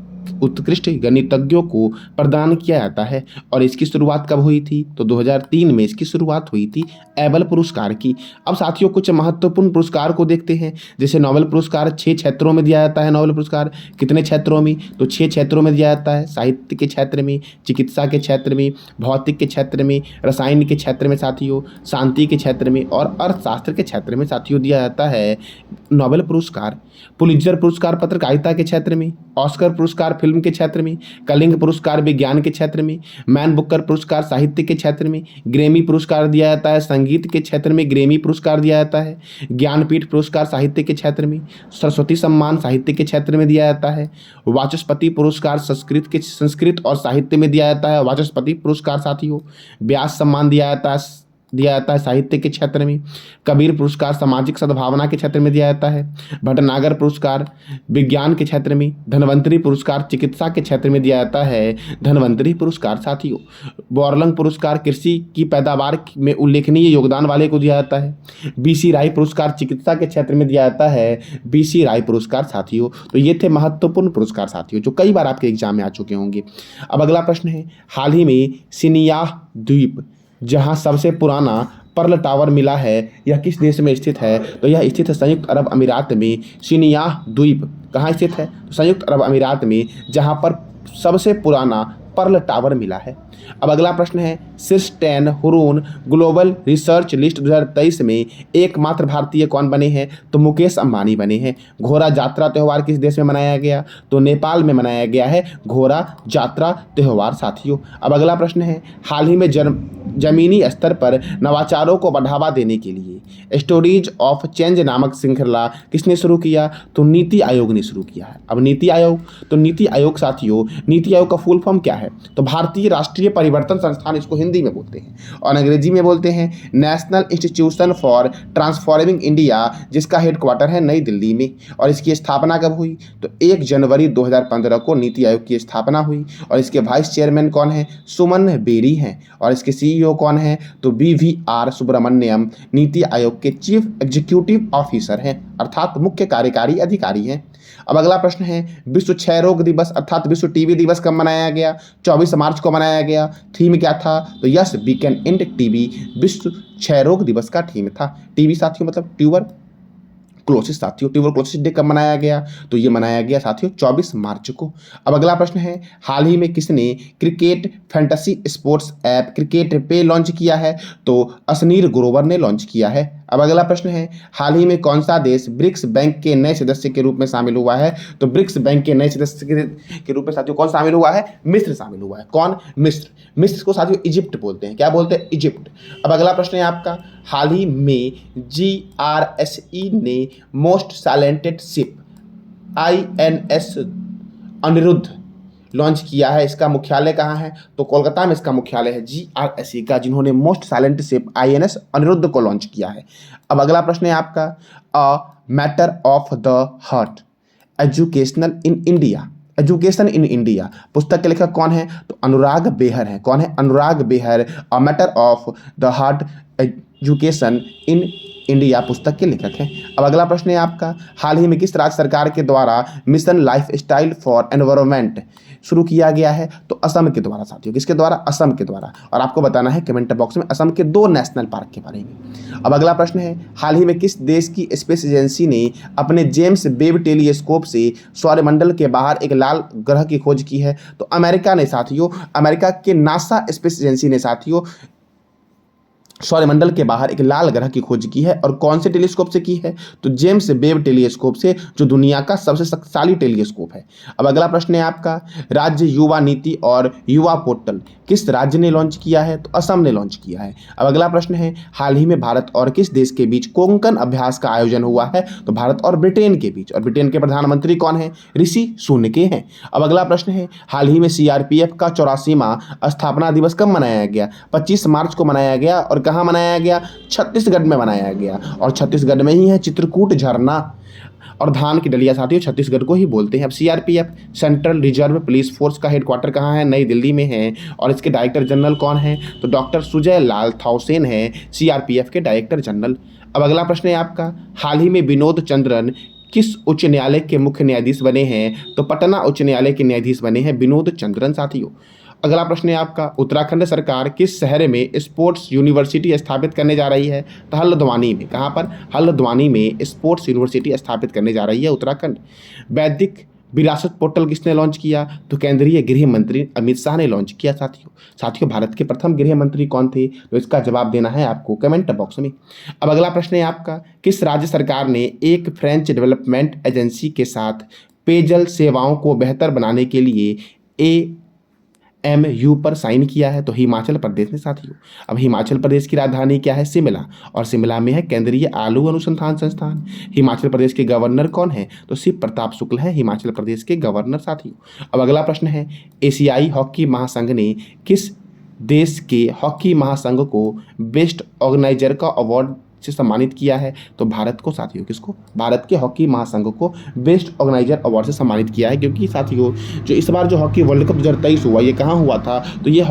उत्कृष्ट गणितज्ञों को प्रदान किया जाता है। और इसकी शुरुआत कब हुई थी? तो 2003 में इसकी शुरुआत हुई थी एबल पुरस्कार की। अब साथियों कुछ महत्वपूर्ण पुरस्कार को देखते हैं, जैसे नोबेल पुरस्कार 6 क्षेत्रों में दिया जाता है। नोबेल पुरस्कार कितने क्षेत्रों में? तो 6 क्षेत्रों में दिया जाता है, साहित्य के क्षेत्र में, चिकित्सा के क्षेत्र में, भौतिक के क्षेत्र में, रसायन के क्षेत्र में साथियों, शांति के क्षेत्र में और अर्थशास्त्र के क्षेत्र में साथियों दिया जाता है नोबेल पुरस्कार। पुलित्जर पुरस्कार पत्रकारिता के क्षेत्र में, ऑस्कर पुरस्कार पुरस्कार फिल्म के क्षेत्र में, कलिंग पुरस्कार विज्ञान के क्षेत्र में, मैन बुकर पुरस्कार साहित्य के क्षेत्र में, ग्रेमी पुरस्कार दिया जाता है संगीत के क्षेत्र में, ग्रेमी पुरस्कार दिया जाता है, ज्ञानपीठ पुरस्कार साहित्य के क्षेत्र में, सरस्वती सम्मान साहित्य के क्षेत्र में दिया जाता है, वाचस्पति पुरस्कार संस्कृत और साहित्य में दिया जाता है, वाचस्पति पुरस्कार साथियों, व्यास सम्मान दिया जाता है साहित्य के क्षेत्र में, कबीर पुरस्कार सामाजिक सद्भावना के क्षेत्र में दिया जाता है, भटनागर पुरस्कार विज्ञान के क्षेत्र में, धन्वंतरी पुरस्कार चिकित्सा के क्षेत्र में दिया जाता है, धन्वंतरी पुरस्कार साथियों, बोरलंग पुरस्कार कृषि की पैदावार में उल्लेखनीय योगदान वाले को दिया जाता है, बीसी राय पुरस्कार चिकित्सा के क्षेत्र में दिया जाता है, बीसी राय पुरस्कार साथियों। तो ये थे महत्वपूर्ण पुरस्कार साथियों जो कई बार आपके एग्जाम में आ चुके होंगे। अब अगला प्रश्न है, हाल ही में सिनियाह द्वीप जहां सबसे पुराना पर्ल टावर मिला है यह किस देश में स्थित है? तो यह स्थित है संयुक्त अरब अमीरात में। सिनियाह द्वीप कहाँ स्थित है? तो संयुक्त अरब अमीरात में, जहां पर सबसे पुराना पर्ल टावर मिला है। अब अगला प्रश्न है, शीर्ष 10 हुरून ग्लोबल रिसर्च लिस्ट 2023 में एकमात्र भारतीय कौन बने हैं? तो मुकेश अंबानी बने हैं। घोड़ा जात्रा त्यौहार किस देश में मनाया गया? तो नेपाल में मनाया गया है घोड़ा जात्रा त्यौहार साथियों। अब अगला प्रश्न है, हाल ही में जमीनी स्तर पर नवाचारों को बढ़ावा देने के लिए स्टोरीज ऑफ चेंज नामक श्रृंखला किसने शुरू किया? तो नीति आयोग ने शुरू किया है। अब नीति आयोग, तो नीति आयोग साथियों, नीति आयोग का फुल फॉर्म क्या है? तो भारतीय राष्ट्रीय परिवर्तन संस्थान इसको हिंदी में बोलते हैं, और अंग्रेजी में बोलते हैं national institution for transforming India, जिसका हेडक्वार्टर है नई दिल्ली में। और इसकी स्थापना कब हुई? तो 1 जनवरी 2015 को नीति आयोग की स्थापना हुई। और इसके वाइस चेयरमैन कौन है? सुमन बेरी हैं। और इसके सीईओ कौन है? तो BVR सुब्रमण्यम नीति आयोग के चीफ एग्जीक्यूटिव ऑफिसर हैं, अर्थात मुख्य कार्यकारी अधिकारी हैं। अब अगला प्रश्न है, विश्व क्षय रोग दिवस अर्थात विश्व टीबी दिवस कब मनाया गया? 24 मार्च को मनाया गया। थीम क्या था? तो yes we can end TB, विश्व क्षय रोग दिवस का थीम था। टीबी साथियों मतलब ट्यूबर क्लोसिस साथियों, ट्यूबरक्लोसिस डे कब मनाया गया? तो ये मनाया गया साथियों 24 मार्च को। अब अगला प्रश्न है, हाल ही में किसने cricket fantasy sports app cricket पे लॉन्च किया है? तो असनीर ग्रोवर ने लॉन्च किया है। अब अगला प्रश्न है, हाल ही में कौन सा देश ब्रिक्स बैंक के नए सदस्य के रूप में शामिल हुआ है? तो ब्रिक्स बैंक के नए सदस्य के रूप में साथियों कौन शामिल हुआ है? मिस्र शामिल हुआ है। कौन? मिस्र। मिस्र को साथियों इजिप्ट बोलते हैं। क्या बोलते हैं? इजिप्ट। अब अगला प्रश्न है आपका, हाल ही में GRSE ने most silented ship INS Anirudh launch किया है। इसका मुख्यालय कहाँ है? तो कोलकाता में इसका मुख्यालय है GRSE का, जिन्होंने most silent ship INS Anirudh को लॉन्च किया है। अब अगला प्रश्न है आपका, a matter of the heart education in India पुस्तक के लेखक कौन है? तो अनुराग बेहर है। कौन है? अनुराग बेहर। अ matter of the heart education in India पुस्तक के लेखक हैं। अब अगला प्रश्न है आपका, हाल ही में किस राज्य सरकार के द्वारा मिशन लाइफस्टाइल फॉर एनवायरनमेंट शुरू किया गया है? तो असम के द्वारा साथियों। किसके द्वारा? असम के द्वारा। और आपको बताना है कमेंट बॉक्स में असम के 2 नेशनल पार्क के बारे में। अब अगला प्रश्न है, हाल ही में किस देश की स्पेस एजेंसी ने अपने जेम्स वेब टेलीस्कोप से सौरमंडल के बाहर एक लाल ग्रह की खोज की है? तो अमेरिका ने साथियों, अमेरिका के नासा स्पेस एजेंसी ने साथियों सौरमंडल के बाहर एक लाल ग्रह की खोज की है। और कौन से टेलीस्कोप से की है? तो जेम्स वेब टेलीस्कोप से, जो दुनिया का सबसे शक्तिशाली टेलीस्कोप है। अब अगला प्रश्न है आपका, राज्य युवा नीति और युवा पोर्टल किस राज्य ने लॉन्च किया है? तो असम ने लॉन्च किया है। अब अगला प्रश्न है, हाल ही में भारत और किस देश के बीच कोंकण अभ्यास का आयोजन हुआ है? तो भारत और ब्रिटेन के बीच। और ब्रिटेन के प्रधानमंत्री कौन है? ऋषि सुनक हैं। अब अगला प्रश्न है, हाल ही में CRPF का 84वां स्थापना दिवस कब मनाया गया? 25 मार्च को मनाया गया। और कहाँ मनाया गया? छत्तीसगढ़ में मनाया गया। और छत्तीसगढ़ में ही है चित्रकूट झरना और धान की डलिया साथियों, छत्तीसगढ़ को ही बोलते हैं। अब CRPF central reserve police force का हेडक्वार्टर कहाँ है? नई दिल्ली में है। और इसके डायरेक्टर जनरल कौन है? तो डॉक्टर सुजय लाल थाउसेन है CRPF के डायरेक्टर जनरल। अब अगला प्रश्न है आपका, हाल ही में विनोद चंद्रन किस उच्च न्यायालय के मुख्य न्यायाधीश बने हैं? तो पटना उच्च न्यायालय के न्यायाधीश बने हैं विनोद चंद्रन साथियों। अगला प्रश्न है आपका, उत्तराखंड सरकार किस शहर में स्पोर्ट्स यूनिवर्सिटी स्थापित करने जा रही है? तो हल्द्वानी में। कहाँ पर? हल्द्वानी में स्पोर्ट्स यूनिवर्सिटी स्थापित करने जा रही है उत्तराखंड। वैदिक विरासत पोर्टल किसने लॉन्च किया? तो केंद्रीय गृह मंत्री अमित शाह ने लॉन्च किया साथियों भारत के प्रथम गृह मंत्री कौन थे? तो इसका जवाब देना है आपको कमेंट बॉक्स में। अब अगला प्रश्न है आपका, किस राज्य सरकार ने एक फ्रेंच डेवलपमेंट एजेंसी के साथ पेयजल सेवाओं को बेहतर बनाने के लिए AMU पर साइन किया है? तो हिमाचल प्रदेश ने साथियों। अब हिमाचल प्रदेश की राजधानी क्या है? शिमला, और शिमला में है केंद्रीय आलू अनुसंधान संस्थान। हिमाचल प्रदेश के गवर्नर कौन है? तो शिव प्रताप शुक्ल है हिमाचल प्रदेश के गवर्नर साथियों। अब अगला प्रश्न है, एशियाई हॉकी महासंघ ने किस देश के हॉकी महासंघ को बेस्ट ऑर्गेनाइजर का अवार्ड से सम्मानित किया है? तो भारत को साथियों। किसको? भारत के हॉकी महासंघ को बेस्ट ऑर्गेनाइजर अवार्ड से सम्मानित किया है, क्योंकि साथियों जो इस बार जो हॉकी वर्ल्ड कप 2023 हुआ, ये कहाँ हुआ था? तो ये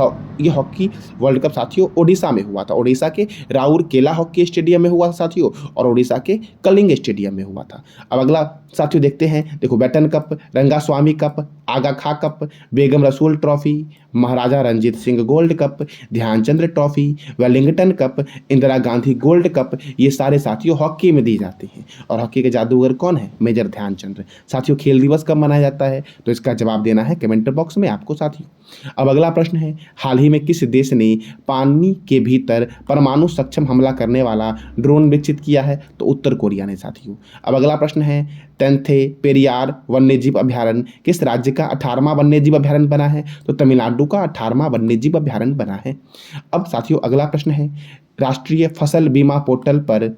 हॉकी वर्ल्ड कप साथियों ओडिशा में हुआ था। ओडिशा के राउरकेला हॉकी स्टेडियम में हुआ था साथियों, और ओडिशा के कलिंग स्टेडियम में हुआ था। अब अगला साथियों देखते हैं, देखो Beighton cup, Rangaswamy cup, Aga Khan cup, Begum Rasul trophy, Maharaja Ranjit Singh gold cup, Dhyanchand trophy, Wellington cup, Indira Gandhi gold cup, ये सारे साथियों हॉकी में दी जाते हैं। और हॉकी के जादूगर कौन है? मेजर ध्यानचंद्र। साथियों खेल दिवस कब मनाया जाता है? तो इसका जवाब देना है कमेंट बॉक्स में आपको साथियों। अब अगला प्रश्न है, हाल ही में किस देश ने पानी के भीतर परमाणु सक्षम हमला करने वाला ड्रोन विकसित किया है? तो उत्तर कोरिया ने साथियों। अब अगला प्रश्न है, तेंथे पेरियार वन्यजीव अभ्यारण्य किस राज्य का 18वां वन्यजीव अभ्यारण्य बना है? तो तमिलनाडु का 18वां वन्यजीव अभ्यारण्य बना है। अब साथियों अगला प्रश्न है, राष्ट्रीय फसल बीमा पोर्टल पर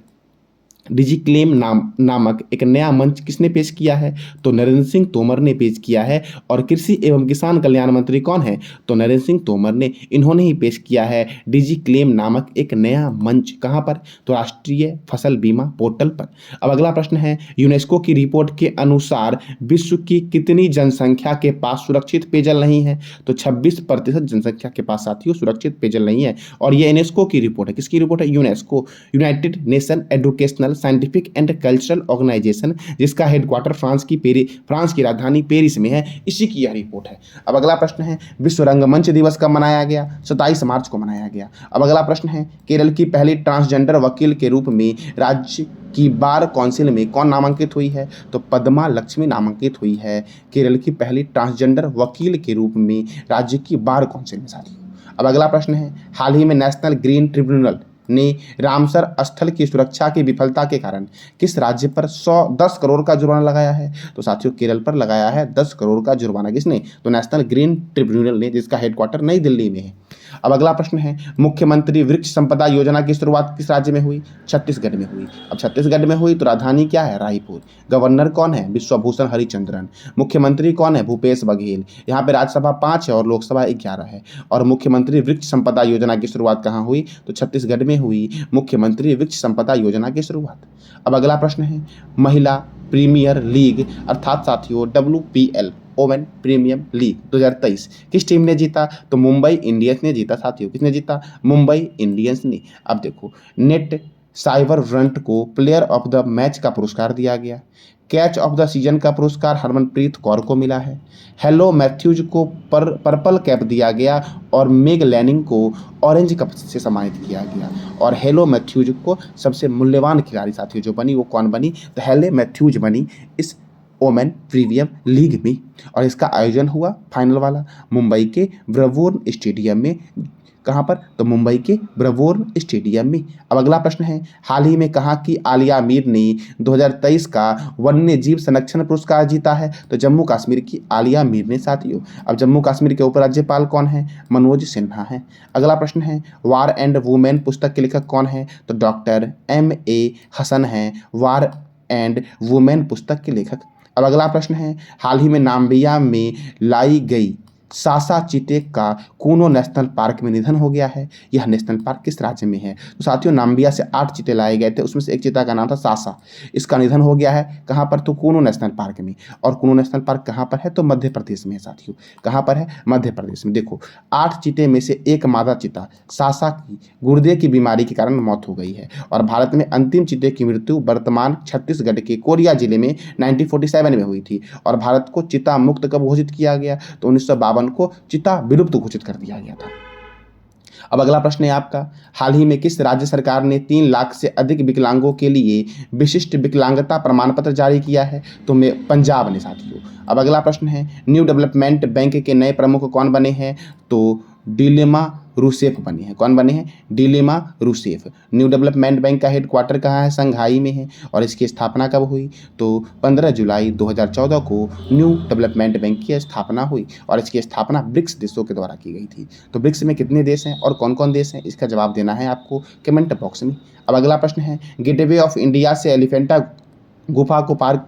डिजिक्लेम नामक एक नया मंच किसने पेश किया है? तो नरेंद्र सिंह तोमर ने पेश किया है। और कृषि एवं किसान कल्याण मंत्री कौन है? तो नरेंद्र सिंह तोमर ने, इन्होंने ही पेश किया है डिजिक्लेम नामक एक नया मंच। कहाँ पर? तो राष्ट्रीय फसल बीमा पोर्टल पर। अब अगला प्रश्न है, यूनेस्को की रिपोर्ट के अनुसार विश्व की कितनी जनसंख्या के पास सुरक्षित पेयजल नहीं है? तो 26% जनसंख्या के पास साथियों सुरक्षित पेयजल नहीं है। और ये यूनेस्को की रिपोर्ट है। किसकी रिपोर्ट है? UNESCO, United Nation Educational Scientific and Cultural Organisation, जिसका हेडक्वार्टर फ्रांस की राजधानी पेरिस में है, इसी की यह रिपोर्ट है। अब अगला प्रश्न है, विश्व रंगमंच दिवस कब मनाया गया? 27 मार्च को मनाया गया। अब अगला प्रश्न है, केरल की पहली ट्रांसजेंडर वकील के रूप में राज्य की बार काउंसिल में कौन नामांकित हुई है? तो पद्मा लक्ष्मी नामांकित हुई है केरल की पहली ट्रांसजेंडर वकील के रूप में राज्य की बार काउंसिल में साथियों। अब अगला प्रश्न है, हाल ही में नेशनल ग्रीन ट्रिब्यूनल ने रामसर स्थल की सुरक्षा की विफलता के कारण किस राज्य पर 10 करोड़ का जुर्माना लगाया है? तो साथियों केरल पर लगाया है 10 करोड़ का जुर्माना। किसने? तो नेशनल ग्रीन ट्रिब्यूनल ने, जिसका हेडक्वार्टर नई दिल्ली में है। अब अगला प्रश्न है, मुख्यमंत्री वृक्ष संपदा योजना की शुरुआत किस राज्य में हुई? छत्तीसगढ़ में हुई। अब छत्तीसगढ़ में हुई तो राजधानी क्या है? रायपुर। गवर्नर कौन है? विश्वभूषण हरिचंद्रन। मुख्यमंत्री कौन है? भूपेश बघेल। यहाँ पे राज्यसभा 5 है और लोकसभा 11 है। और मुख्यमंत्री वृक्ष संपदा योजना की शुरुआत कहाँ हुई? तो छत्तीसगढ़ में हुई मुख्यमंत्री वृक्ष संपदा योजना की शुरुआत। अब अगला प्रश्न है, महिला प्रीमियर लीग अर्थात साथियों WPL ओवन प्रीमियम लीग 2023 किस टीम ने जीता? तो मुंबई इंडियंस ने जीता साथियों। किसने जीता? मुंबई इंडियंस ने। अब देखो, नेट साइबर व्रंट को प्लेयर ऑफ द मैच का पुरस्कार दिया गया। कैच ऑफ द सीजन का पुरस्कार हरमनप्रीत कौर को मिला है। हेलो मैथ्यूज को पर्पल कैप दिया गया और मेग लैनिंग को ऑरेंज कप से सम्मानित किया गया। और हेलो मैथ्यूज को सबसे मूल्यवान खिलाड़ी साथियों जो बनी, वो कौन बनी? तो हेले मैथ्यूज बनी इस ओमेन प्रीमियर लीग में। और इसका आयोजन हुआ फाइनल वाला मुंबई के ब्रवोर्न स्टेडियम में। कहाँ पर? तो मुंबई के ब्रवोर्न स्टेडियम में। अब अगला प्रश्न है, हाल ही में कहाँ की आलिया मीर ने 2023 का वन्य जीव संरक्षण पुरस्कार जीता है? तो जम्मू कश्मीर की आलिया मीर ने साथियों। अब जम्मू कश्मीर के उपराज्यपाल कौन है? मनोज सिन्हा है। अगला प्रश्न है, वार एंड वुमेन पुस्तक के लेखक कौन है? तो डॉक्टर MA हसन है वार एंड वुमेन पुस्तक के लेखक। अब अगला प्रश्न है, हाल ही में नाम्बिया में लाई गई सासा चीते का कूनो नेशनल पार्क में निधन हो गया है। यह नेशनल पार्क किस राज्य में है? तो साथियों नाम्बिया से 8 चीते लाए गए थे, उसमें से एक चीता का नाम था सासा। इसका निधन हो गया है कहाँ पर? तो कूनो नेशनल पार्क में। और कूनो नेशनल पार्क कहाँ पर है? तो मध्य प्रदेश में है साथियों। कहाँ पर है? मध्य प्रदेश में। देखो 8 चीते में से एक मादा चीता सासा की गुर्दे की बीमारी के कारण मौत हो गई है। और भारत में अंतिम चीते की मृत्यु वर्तमान छत्तीसगढ़ के कोरिया जिले में 1947 में हुई थी। और भारत को चीता मुक्त कब घोषित किया गया? तो 1952 को चीता विलुप्त घोषित कर दिया गया था। अब अगला प्रश्न है आपका, हाल ही में किस राज्य सरकार ने 3 लाख से अधिक विकलांगों के लिए विशिष्ट विकलांगता प्रमाण पत्र जारी किया है? तो पंजाब ने साथियों। अब अगला प्रश्न है, न्यू डेवलपमेंट बैंक के नए प्रमुख कौन बने हैं? तो डिलेमा रूसेफ बने हैं। कौन बने हैं? Dilma Rousseff. New Development Bank का हेडक्वार्टर कहाँ है? संघाई में है। और इसकी स्थापना कब हुई? तो 15 जुलाई 2014 को न्यू डेवलपमेंट बैंक की स्थापना हुई और इसकी स्थापना ब्रिक्स देशों के द्वारा की गई थी। तो ब्रिक्स में कितने देश हैं और कौन कौन देश हैं, इसका जवाब देना है आपको कमेंट बॉक्स में। अब अगला प्रश्न है, गेटवे ऑफ इंडिया से एलिफेंटा गुफा को पार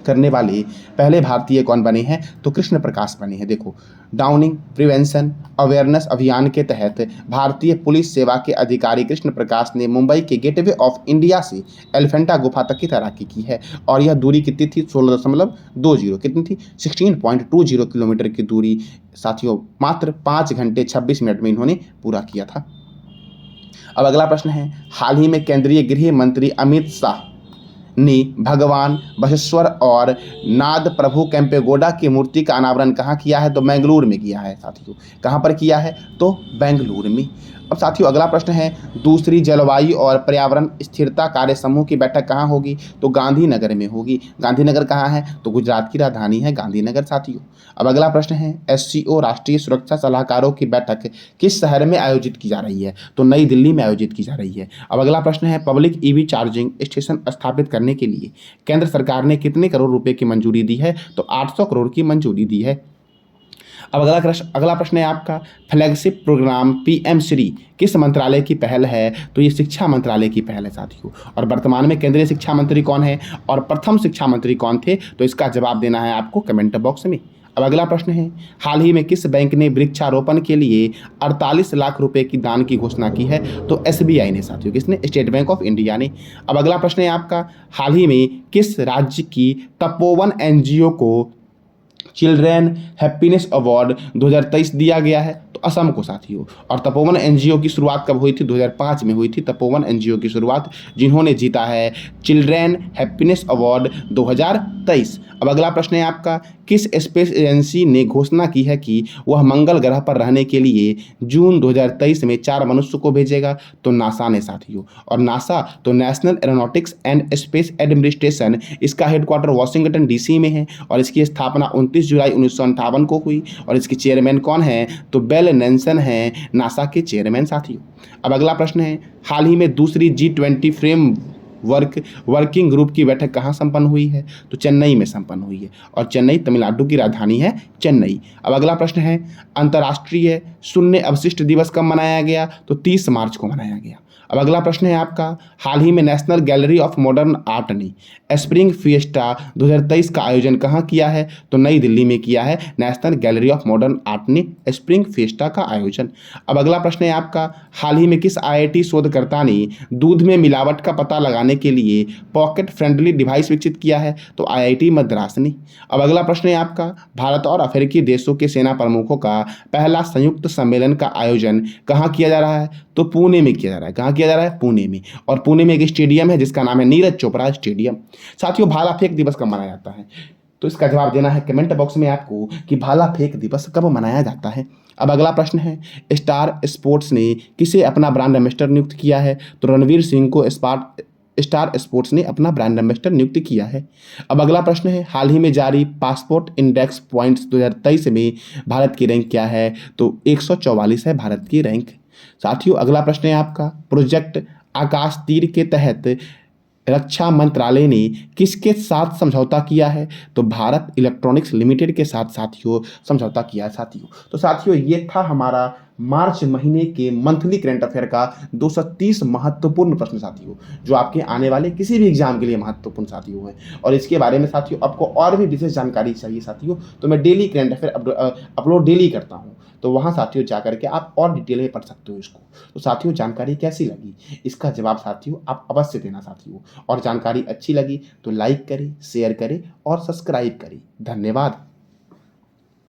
करने वाले पहले भारतीय कौन बने हैं? तो कृष्ण प्रकाश बने हैं। देखो, डाउनिंग प्रिवेंशन अवेयरनेस अभियान के तहत भारतीय पुलिस सेवा के अधिकारी कृष्ण प्रकाश ने मुंबई के गेटवे ऑफ इंडिया से एलिफेंटा गुफा तक की तैराकी की है और यह दूरी कितनी थी? 16.20। कितनी थी? 16.20 किलोमीटर की दूरी साथियों मात्र 5 घंटे 26 मिनट में इन्होंने पूरा किया था। अब अगला प्रश्न है, हाल ही में केंद्रीय गृह मंत्री अमित शाह ने भगवान बसवेश्वर और नाद प्रभु केम्पेगौड़ा की मूर्ति का अनावरण कहाँ किया है? तो बेंगलुरु में किया है साथियों। कहाँ पर किया है? तो बेंगलुरु में। अब साथियों अगला प्रश्न है, दूसरी जलवायु और पर्यावरण स्थिरता कार्य समूह की बैठक कहाँ होगी? तो गांधीनगर में होगी। गांधीनगर कहाँ है? तो गुजरात की राजधानी है गांधीनगर साथियों। अब अगला प्रश्न है, एससीओ राष्ट्रीय सुरक्षा सलाहकारों की बैठक किस शहर में आयोजित की जा रही है? तो नई दिल्ली में आयोजित की जा रही है। अब अगला प्रश्न है, पब्लिक ईवी चार्जिंग स्टेशन स्थापित करने के लिए केंद्र सरकार ने कितने करोड़ रुपए की मंजूरी दी है? तो 800 करोड़ की मंजूरी दी है। अब अगला प्रश्न है आपका, फ्लैगशिप प्रोग्राम पीएम श्री किस मंत्रालय की पहल है? तो ये शिक्षा मंत्रालय की पहल है साथियों। और वर्तमान में केंद्रीय शिक्षा मंत्री कौन है और प्रथम शिक्षा मंत्री कौन थे? तो इसका जवाब देना है आपको कमेंट बॉक्स में। अब अगला प्रश्न है, हाल ही में किस बैंक ने वृक्षारोपण के लिए 48 लाख रुपए की दान की घोषणा की है? तो एसबीआई ने साथियों। किसने? स्टेट बैंक ऑफ इंडिया ने। अब अगला प्रश्न है आपका, हाल ही में किस राज्य की तपोवन एनजीओ को चिल्ड्रेन हैप्पीनेस अवार्ड 2023 दिया गया है? तो असम को साथियों। और तपोवन एनजीओ की शुरुआत कब हुई थी? 2005 में हुई थी तपोवन एनजीओ की शुरुआत, जिन्होंने जीता है चिल्ड्रेन हैप्पीनेस अवार्ड 2023। अब अगला प्रश्न है आपका, किस स्पेस एजेंसी ने घोषणा की है कि वह मंगल ग्रह पर रहने के लिए जून 2023 में 4 मनुष्य को भेजेगा? तो नासा ने साथियों। और नासा तो national aeronautics and space administration, इसका हेडक्वार्टर वाशिंगटन डीसी में है और इसकी स्थापना 29 जुलाई 1958 को हुई। और इसके चेयरमैन कौन है? तो बेल नेल्सन हैं नासा के चेयरमैन साथियों। अब अगला प्रश्न है, हाल ही में दूसरी G20 वर्किंग ग्रुप की बैठक कहाँ संपन्न हुई है? तो चेन्नई में संपन्न हुई है और चेन्नई तमिलनाडु की राजधानी है चेन्नई। अब अगला प्रश्न है, अंतर्राष्ट्रीय शून्य अवशिष्ट दिवस कब मनाया गया? तो 30 मार्च को मनाया गया। अब अगला प्रश्न है आपका, हाल ही में national gallery of modern art ने स्प्रिंग फिएस्टा 2023 का आयोजन कहाँ किया है? तो नई दिल्ली में किया है national gallery of modern art ने स्प्रिंग फिएस्टा का आयोजन। अब अगला प्रश्न है आपका, हाल ही में किस आईआईटी शोधकर्ता ने दूध में मिलावट का पता लगाने के लिए पॉकेट फ्रेंडली डिवाइस विकसित किया है? तो आईआईटी मद्रास ने। अब अगला प्रश्न है आपका, भारत और अफ्रीकी देशों के सेना प्रमुखों का पहला संयुक्त सम्मेलन का आयोजन कहाँ किया जा रहा है? तो पुणे में किया जा रहा है। कहाँ किया जा रहा है? पुणे में। और पुणे में एक स्टेडियम है जिसका नाम है नीरज चोपड़ा स्टेडियम। साथियों, भाला फेंक दिवस कब मनाया जाता है? तो इसका जवाब देना है कमेंट बॉक्स में आपको कि भाला फेंक दिवस कब मनाया जाता है। अब अगला प्रश्न है, स्टार स्पोर्ट्स ने किसे अपना ब्रांड एम्बेसडर नियुक्त किया है? तो रणवीर सिंह को स्टार स्पोर्ट्स ने अपना ब्रांड एम्बेसडर नियुक्त किया है। अब अगला प्रश्न है, हाल ही में जारी पासपोर्ट इंडेक्स पॉइंट्स 2023 में भारत की रैंक क्या है? तो 144 है भारत की रैंक। साथियों, अगला प्रश्न है आपका, प्रोजेक्ट आकाश तीर के तहत रक्षा मंत्रालय ने किसके साथ समझौता किया है? तो भारत इलेक्ट्रॉनिक्स लिमिटेड के साथ साथियों समझौता किया है साथियों। तो साथियों, ये था हमारा मार्च महीने के मंथली करंट अफेयर का 230 महत्वपूर्ण प्रश्न साथियों, जो आपके आने वाले किसी भी एग्जाम के लिए महत्वपूर्ण साथियों हैं। और इसके बारे में साथियों आपको और भी विशेष जानकारी चाहिए साथियों, तो मैं daily current affair upload daily करता हूँ, तो वहाँ साथियों जा करके आप और डिटेल में पढ़ सकते हो इसको। तो साथियों, जानकारी कैसी लगी, इसका जवाब साथियों आप अवश्य देना साथियों। और जानकारी अच्छी लगी तो लाइक करें, शेयर करें और सब्सक्राइब करें। धन्यवाद।